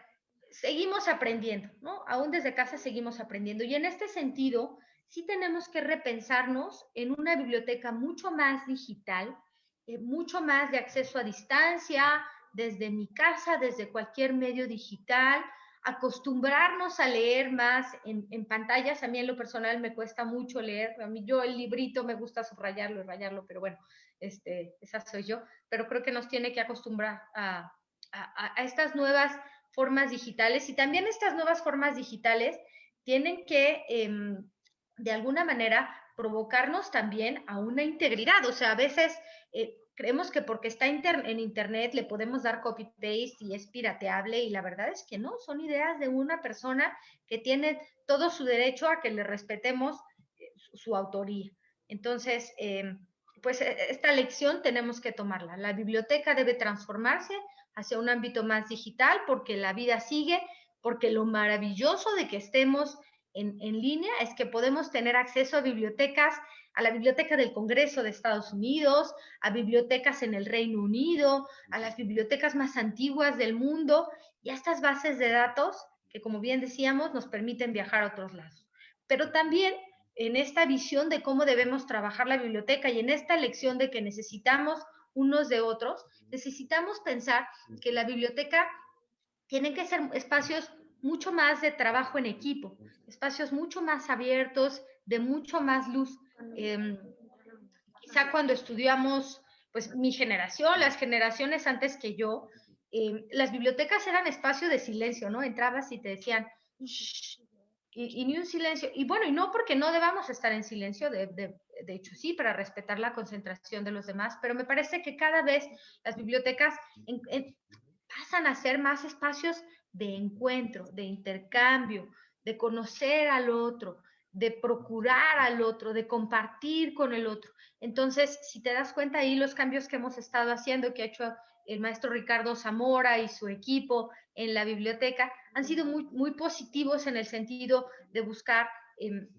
seguimos aprendiendo, ¿no? Aún desde casa seguimos aprendiendo. Y en este sentido, sí tenemos que repensarnos en una biblioteca mucho más digital, mucho más de acceso a distancia, desde mi casa, desde cualquier medio digital, acostumbrarnos a leer más en pantallas. A mí en lo personal me cuesta mucho leer. A mí yo el librito me gusta subrayarlo y rayarlo, pero bueno, esa soy yo. Pero creo que nos tiene que acostumbrar a estas nuevas formas digitales y también estas nuevas formas digitales tienen que de alguna manera provocarnos también a una integridad. O sea, a veces creemos que porque está en internet le podemos dar copy-paste y es pirateable y la verdad es que no, son ideas de una persona que tiene todo su derecho a que le respetemos su autoría. Entonces, pues esta lección tenemos que tomarla. La biblioteca debe transformarse hacia un ámbito más digital porque la vida sigue, porque lo maravilloso de que estemos en línea es que podemos tener acceso a bibliotecas, a la Biblioteca del Congreso de Estados Unidos, a bibliotecas en el Reino Unido, a las bibliotecas más antiguas del mundo y a estas bases de datos que, como bien decíamos, nos permiten viajar a otros lados. Pero también en esta visión de cómo debemos trabajar la biblioteca y en esta elección de que necesitamos unos de otros, necesitamos pensar que la biblioteca tiene que ser espacios mucho más de trabajo en equipo, espacios mucho más abiertos, de mucho más luz. Quizá cuando estudiamos, pues mi generación, las generaciones antes que yo, las bibliotecas eran espacio de silencio, ¿no? Entrabas y te decían, shh, y ni un silencio. Y bueno, y no porque no debamos estar en silencio, de hecho sí, para respetar la concentración de los demás, pero me parece que cada vez las bibliotecas pasan a ser más espacios de encuentro, de intercambio, de conocer al otro, de procurar al otro, de compartir con el otro. Entonces, si te das cuenta ahí los cambios que hemos estado haciendo, que ha hecho el maestro Ricardo Zamora y su equipo en la biblioteca, han sido muy, muy positivos en el sentido de buscar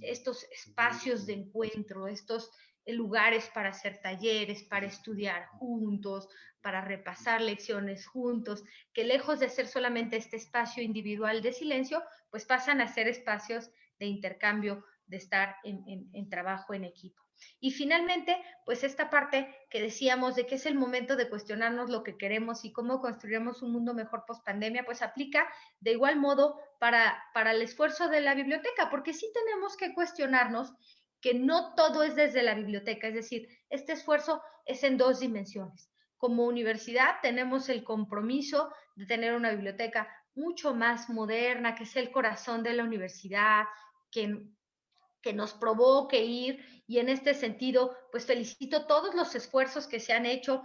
estos espacios de encuentro, estos lugares para hacer talleres, para estudiar juntos, para repasar lecciones juntos, que lejos de ser solamente este espacio individual de silencio, pues pasan a ser espacios de intercambio, de estar en trabajo en equipo. Y finalmente, pues esta parte que decíamos de que es el momento de cuestionarnos lo que queremos y cómo construiremos un mundo mejor post pandemia, pues aplica de igual modo para el esfuerzo de la biblioteca, porque sí tenemos que cuestionarnos que no todo es desde la biblioteca, es decir, este esfuerzo es en dos dimensiones. Como universidad tenemos el compromiso de tener una biblioteca mucho más moderna, que es el corazón de la universidad, que que nos provoque ir, y en este sentido, pues felicito todos los esfuerzos que se han hecho,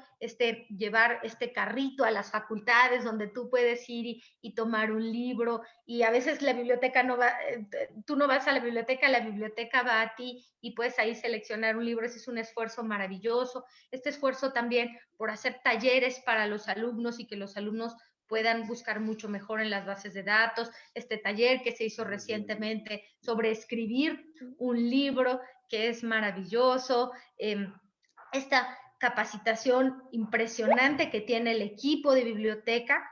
llevar este carrito a las facultades donde tú puedes ir y tomar un libro, y a veces la biblioteca no va, tú no vas a la biblioteca va a ti y puedes ahí seleccionar un libro. Ese es un esfuerzo maravilloso. Este esfuerzo también por hacer talleres para los alumnos y que los alumnos puedan buscar mucho mejor en las bases de datos, este taller que se hizo recientemente sobre escribir un libro, que es maravilloso, esta capacitación impresionante que tiene el equipo de biblioteca,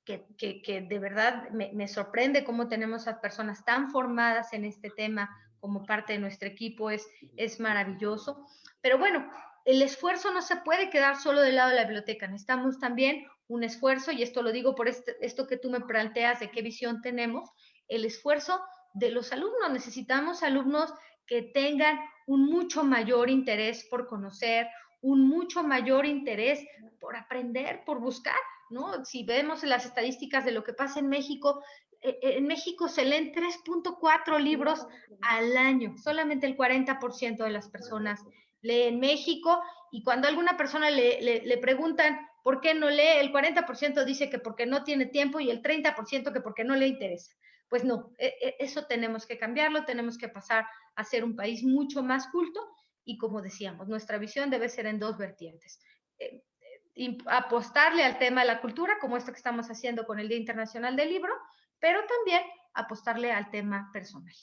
que de verdad me sorprende cómo tenemos a personas tan formadas en este tema como parte de nuestro equipo, es maravilloso. Pero bueno, el esfuerzo no se puede quedar solo del lado de la biblioteca, necesitamos también un esfuerzo, y esto lo digo por esto que tú me planteas de qué visión tenemos, el esfuerzo de los alumnos. Necesitamos alumnos que tengan un mucho mayor interés por conocer, un mucho mayor interés por aprender, por buscar, ¿no? Si vemos las estadísticas de lo que pasa en México se leen 3.4 libros al año, solamente el 40% de las personas lee en México, y cuando a alguna persona le preguntan por qué no lee, el 40% dice que porque no tiene tiempo y el 30% que porque no le interesa. Pues no, eso tenemos que cambiarlo, tenemos que pasar a ser un país mucho más culto, y como decíamos, nuestra visión debe ser en dos vertientes. Apostarle al tema de la cultura, como esto que estamos haciendo con el Día Internacional del Libro, pero también apostarle al tema personal.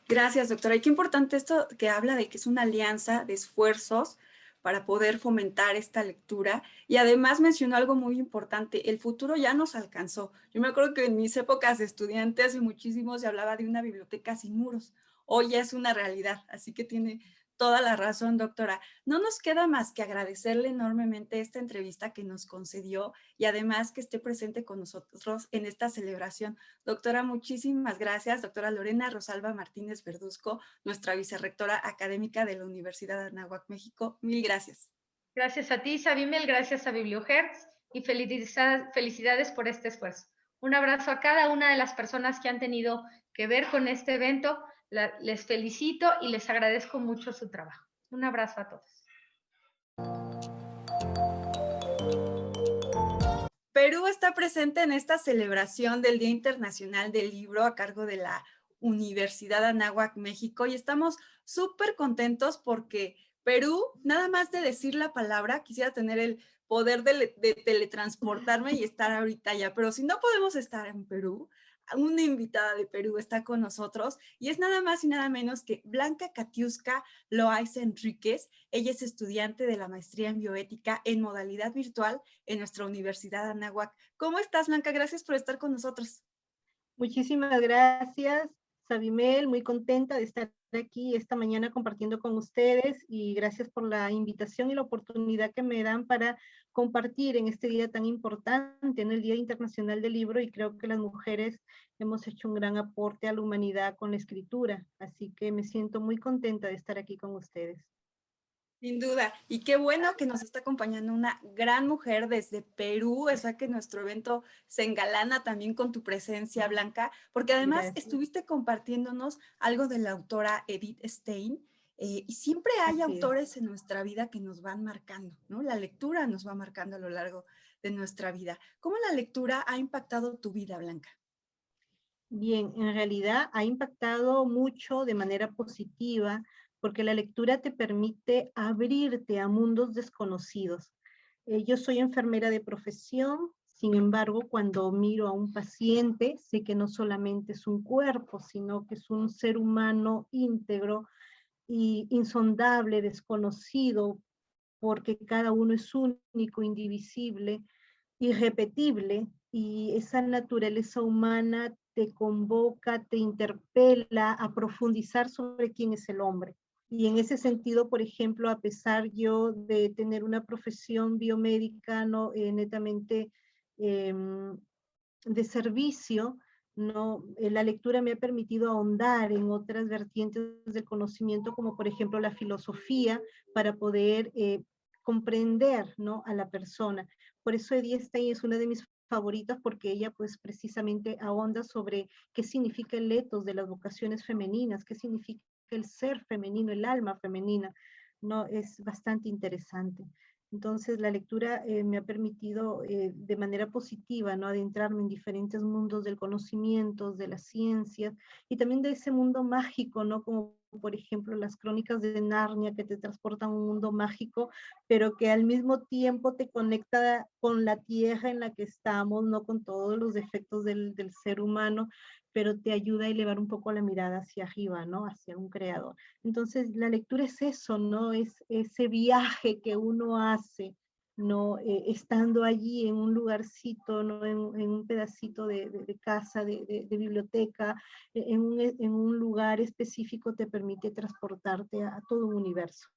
Gracias, doctora. Y qué importante esto que habla de que es una alianza de esfuerzos para poder fomentar esta lectura. Y además mencionó algo muy importante: el futuro ya nos alcanzó. Yo me acuerdo que en mis épocas de estudiante hace muchísimo se hablaba de una biblioteca sin muros. Hoy ya es una realidad, así que tiene toda la razón, doctora. No nos queda más que agradecerle enormemente esta entrevista que nos concedió, y además que esté presente con nosotros en esta celebración. Doctora, muchísimas gracias. Doctora Lorena Rosalba Martínez Verduzco, nuestra vicerrectora académica de la Universidad de Anáhuac, México. Mil gracias. Gracias a ti, Sabimel, gracias a BiblioHertz, y felicidades por este esfuerzo. Un abrazo a cada una de las personas que han tenido que ver con este evento. Les felicito y les agradezco mucho su trabajo. Un abrazo a todos. Perú está presente en esta celebración del Día Internacional del Libro a cargo de la Universidad Anáhuac, México, y estamos súper contentos porque Perú, nada más de decir la palabra, quisiera tener el poder de teletransportarme y estar ahorita allá, pero si no podemos estar en Perú, una invitada de Perú está con nosotros, y es nada más y nada menos que Blanca Katiuska Loaiza Enríquez. Ella es estudiante de la maestría en bioética en modalidad virtual en nuestra Universidad Anáhuac. ¿Cómo estás, Blanca? Gracias por estar con nosotros. Muchísimas gracias, Sabimel, muy contenta de estar aquí esta mañana compartiendo con ustedes, y gracias por la invitación y la oportunidad que me dan para compartir en este día tan importante, en el Día Internacional del Libro, y creo que las mujeres hemos hecho un gran aporte a la humanidad con la escritura, así que me siento muy contenta de estar aquí con ustedes. Sin duda, y qué bueno que nos está acompañando una gran mujer desde Perú, o sea que nuestro evento se engalana también con tu presencia, Blanca, porque además Gracias. estuviste compartiéndonos algo de la autora Edith Stein, y siempre hay autores en nuestra vida que nos van marcando, ¿no? La lectura nos va marcando a lo largo de nuestra vida. ¿Cómo la lectura ha impactado tu vida, Blanca? Bien, en realidad ha impactado mucho de manera positiva, porque la lectura te permite abrirte a mundos desconocidos. Yo soy enfermera de profesión, sin embargo, cuando miro a un paciente, sé que no solamente es un cuerpo, sino que es un ser humano íntegro y insondable, desconocido, porque cada uno es único, indivisible, irrepetible, y esa naturaleza humana te convoca, te interpela a profundizar sobre quién es el hombre. Y en ese sentido, por ejemplo, a pesar yo de tener una profesión biomédica netamente de servicio, no, la lectura me ha permitido ahondar en otras vertientes del conocimiento, como por ejemplo la filosofía, para poder comprender, ¿no?, a la persona. Por eso Edith Stein es una de mis favoritas porque ella pues precisamente ahonda sobre qué significa el etos de las vocaciones femeninas, qué significa el ser femenino, el alma femenina, ¿no? Es bastante interesante. Entonces la lectura me ha permitido de manera positiva, ¿no? Adentrarme en diferentes mundos del conocimiento, de las ciencias y también de ese mundo mágico, ¿no? Como por ejemplo las crónicas de Narnia que te transportan a un mundo mágico, pero que al mismo tiempo te conecta con la tierra en la que estamos, ¿no? Con todos los defectos del ser humano, pero te ayuda a elevar un poco la mirada hacia arriba, ¿no? Hacia un creador. Entonces, la lectura es eso, ¿no? Es ese viaje que uno hace, ¿no? Estando allí en un lugarcito, ¿no? En un pedacito de casa, de biblioteca, en un lugar específico te permite transportarte a todo un universo.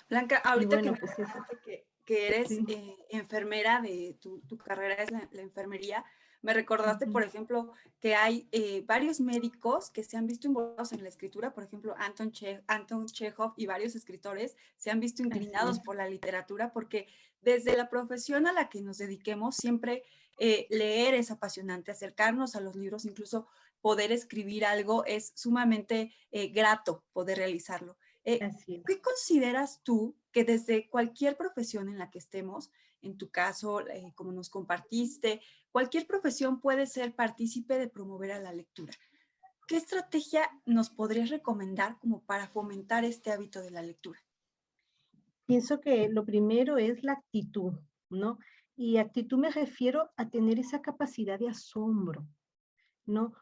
Blanca, Y ahorita bueno, que me pues eso. contaste que eres Sí. enfermera, de tu carrera es la enfermería, me recordaste, Ujú. por ejemplo, que hay varios médicos que se han visto involucrados en la escritura, por ejemplo, Anton Chekhov y varios escritores se han visto Así inclinados es. por la literatura porque desde la profesión a la que nos dediquemos, siempre leer es apasionante, acercarnos a los libros, incluso poder escribir algo es sumamente grato poder realizarlo. Así es. ¿Qué consideras tú que desde cualquier profesión en la que estemos, en tu caso, como nos compartiste, cualquier profesión puede ser partícipe de promover a la lectura? ¿Qué estrategia nos podrías recomendar como para fomentar este hábito de la lectura? Pienso que lo primero es la actitud, ¿no? Y actitud me refiero a tener esa capacidad de asombro, ¿no?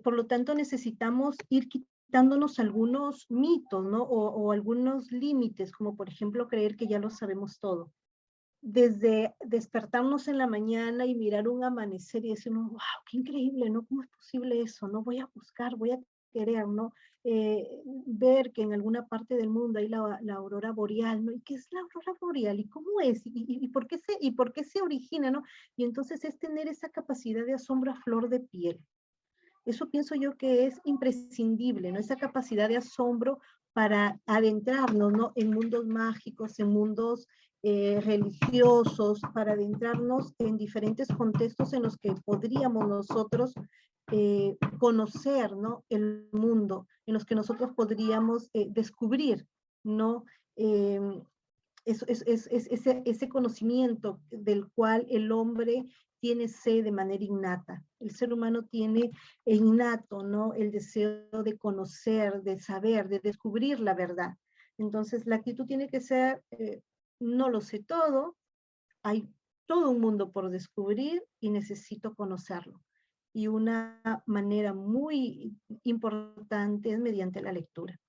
Por lo tanto, necesitamos ir quitándonos algunos mitos, ¿no? O algunos límites, como por ejemplo creer que ya lo sabemos todo. Desde despertarnos en la mañana y mirar un amanecer y decir, wow, qué increíble, ¿no? ¿Cómo es posible eso? No voy a buscar, voy a querer, ¿no? Ver que en alguna parte del mundo hay la aurora boreal, ¿no? ¿Y qué es la aurora boreal? ¿Y cómo es? ¿Y por qué se origina, ¿no? Y entonces es tener esa capacidad de asombro a flor de piel. Eso pienso yo que es imprescindible, ¿no? Esa capacidad de asombro para adentrarnos, ¿no? En mundos mágicos, en mundos religiosos, para adentrarnos en diferentes contextos en los que podríamos nosotros conocer, ¿no? El mundo, en los que nosotros podríamos descubrir, ¿no? Eh, ese conocimiento del cual el hombre tiene sed de manera innata. El ser humano tiene innato, ¿no? El deseo de conocer, de saber, de descubrir la verdad. Entonces, la actitud tiene que ser, no lo sé todo, hay todo un mundo por descubrir y necesito conocerlo. Y una manera muy importante es mediante la lectura.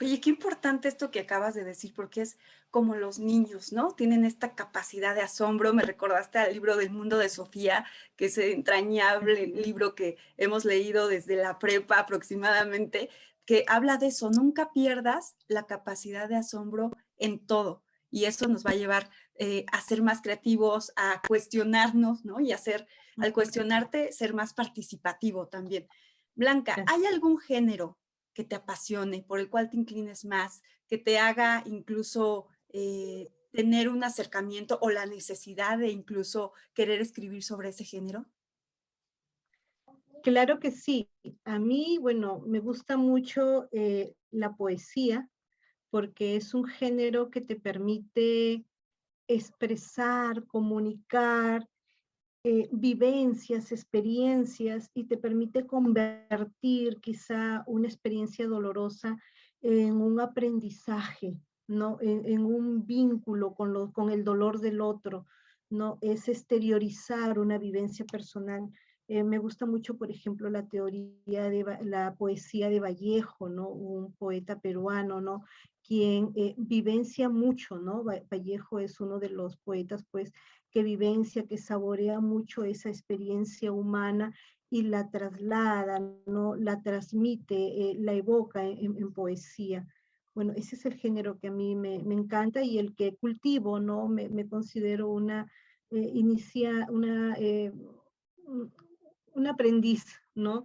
Oye, qué importante esto que acabas de decir, porque es como los niños, ¿no? Tienen esta capacidad de asombro. Me recordaste al libro del mundo de Sofía, que es entrañable libro que hemos leído desde la prepa aproximadamente, que habla de eso. Nunca pierdas la capacidad de asombro en todo. Y eso nos va a llevar a ser más creativos, a cuestionarnos, ¿no? Y al cuestionarte, ser más participativo también. Blanca, ¿hay algún género que te apasione, por el cual te inclines más, que te haga incluso tener un acercamiento o la necesidad de incluso querer escribir sobre ese género? Claro que sí. A mí, bueno, me gusta mucho la poesía porque es un género que te permite expresar, comunicar vivencias, experiencias y te permite convertir quizá una experiencia dolorosa en un aprendizaje, ¿no? En un vínculo con el dolor del otro, ¿no? Es exteriorizar una vivencia personal. Me gusta mucho, por ejemplo, la teoría de la poesía de Vallejo, ¿no? Un poeta peruano, ¿no? Quien vivencia mucho, ¿no? Vallejo es uno de los poetas, pues, que vivencia, que saborea mucho esa experiencia humana y la traslada, ¿no? La transmite, la evoca en poesía. Bueno, ese es el género que a mí me encanta y el que cultivo, ¿no? Me considero una un aprendiz, ¿no?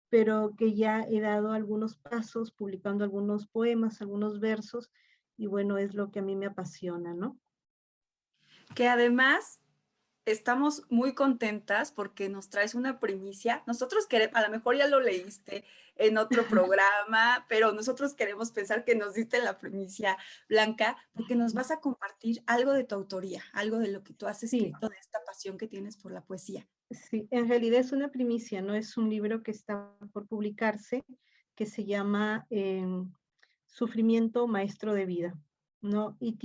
Pero que ya he dado algunos pasos, publicando algunos poemas, algunos versos, y bueno, es lo que a mí me apasiona, ¿no? que además estamos muy contentas porque nos traes una primicia. Nosotros queremos, a lo mejor ya lo leíste en otro programa, pero nosotros queremos pensar que nos diste la primicia, Blanca, porque nos vas a compartir algo de tu autoría, algo de lo que tú has escrito, de esta pasión que tienes por la poesía. Sí, en realidad es una primicia, no es un libro que está por publicarse, que se llama Sufrimiento, Maestro de Vida, ¿no? Y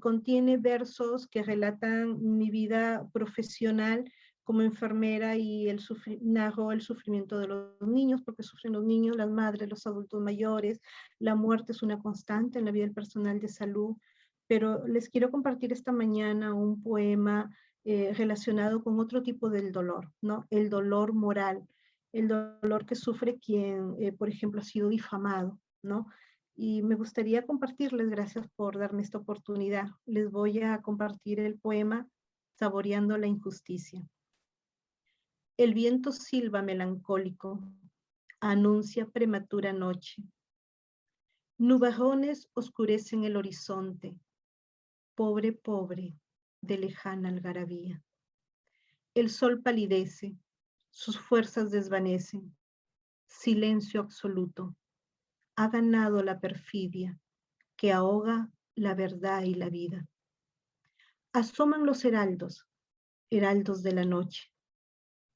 contiene versos que relatan mi vida profesional como enfermera y narro el sufrimiento de los niños, porque sufren los niños, las madres, los adultos mayores. La muerte es una constante en la vida del personal de salud, pero les quiero compartir esta mañana un poema relacionado con otro tipo del dolor, ¿no? El dolor moral, el dolor que sufre quien, por ejemplo, ha sido difamado, ¿no? Y me gustaría compartirles, gracias por darme esta oportunidad, les voy a compartir el poema Saboreando la Injusticia. El viento silba melancólico, anuncia prematura noche. Nubarrones oscurecen el horizonte, pobre, pobre, de lejana algarabía. El sol palidece, sus fuerzas desvanecen, silencio absoluto. Ha ganado la perfidia que ahoga la verdad y la vida. Asoman los heraldos, heraldos de la noche.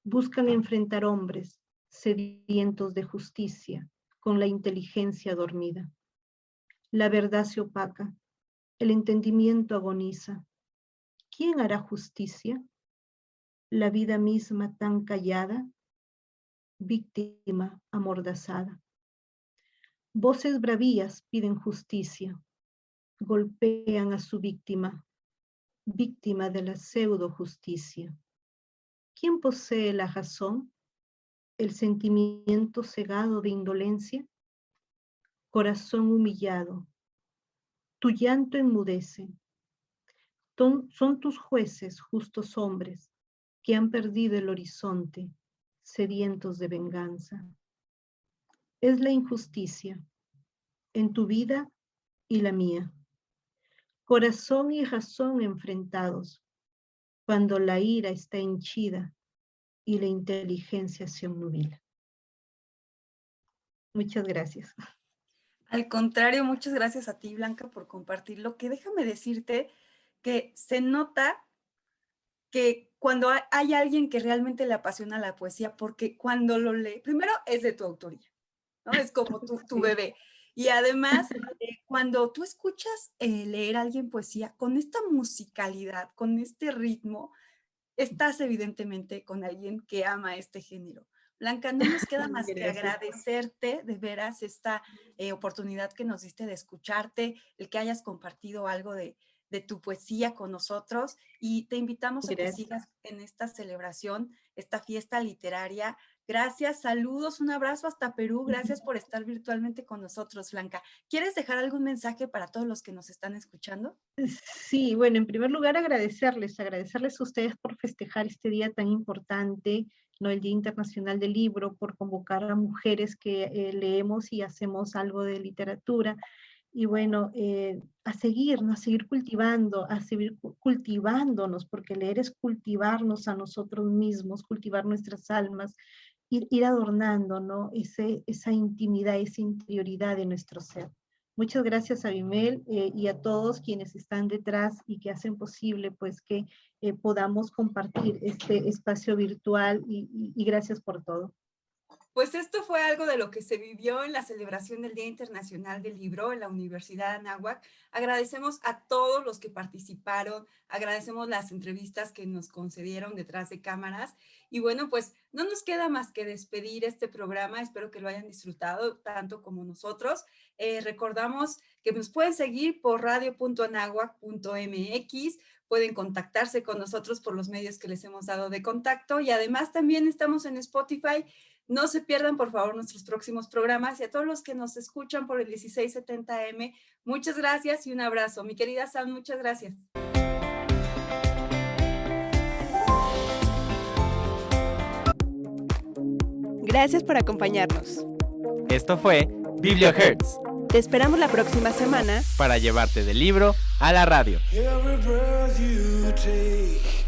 Buscan enfrentar hombres sedientos de justicia con la inteligencia dormida. La verdad se opaca, el entendimiento agoniza. ¿Quién hará justicia? La vida misma tan callada, víctima amordazada. Voces bravías piden justicia, golpean a su víctima, víctima de la pseudo justicia. ¿Quién posee la razón? ¿El sentimiento cegado de indolencia? Corazón humillado, tu llanto enmudece. Son tus jueces justos hombres que han perdido el horizonte, sedientos de venganza. Es la injusticia en tu vida y la mía. Corazón y razón enfrentados, cuando la ira está henchida y la inteligencia se obnubila. Muchas gracias. Al contrario, muchas gracias a ti, Blanca, por compartirlo, que déjame decirte que se nota que cuando hay alguien que realmente le apasiona la poesía, porque cuando lo lee, primero es de tu autoría, ¿no? Es como tu bebé. Y además, cuando tú escuchas leer a alguien poesía con esta musicalidad, con este ritmo, estás evidentemente con alguien que ama este género. Blanca, no nos queda más que agradecerte de veras esta oportunidad que nos diste de escucharte, el que hayas compartido algo de tu poesía con nosotros, y te invitamos a que sigas en esta celebración, esta fiesta literaria. Gracias, saludos, un abrazo hasta Perú. Gracias por estar virtualmente con nosotros, Blanca. ¿Quieres dejar algún mensaje para todos los que nos están escuchando? Sí, bueno, en primer lugar agradecerles a ustedes por festejar este día tan importante, ¿no? El Día Internacional del Libro, por convocar a mujeres que leemos y hacemos algo de literatura. Y bueno, a seguir cultivando, a seguir cultivándonos, porque leer es cultivarnos a nosotros mismos, cultivar nuestras almas, ir adornando, ¿no? Esa intimidad, esa interioridad de nuestro ser. Muchas gracias a Abimel y a todos quienes están detrás y que hacen posible pues que podamos compartir este espacio virtual y gracias por todo. Pues esto fue algo de lo que se vivió en la celebración del Día Internacional del Libro en la Universidad Anáhuac. Agradecemos a todos los que participaron, agradecemos las entrevistas que nos concedieron detrás de cámaras y bueno, pues no nos queda más que despedir este programa. Espero que lo hayan disfrutado tanto como nosotros. Recordamos que nos pueden seguir por radio.anahuac.mx, pueden contactarse con nosotros por los medios que les hemos dado de contacto y además también estamos en Spotify. No se pierdan, por favor, nuestros próximos programas y a todos los que nos escuchan por el 1670M, muchas gracias y un abrazo. Mi querida Sam, muchas gracias. Gracias por acompañarnos. Esto fue BiblioHertz, Te esperamos la próxima semana para llevarte del libro a la radio. Every breath you take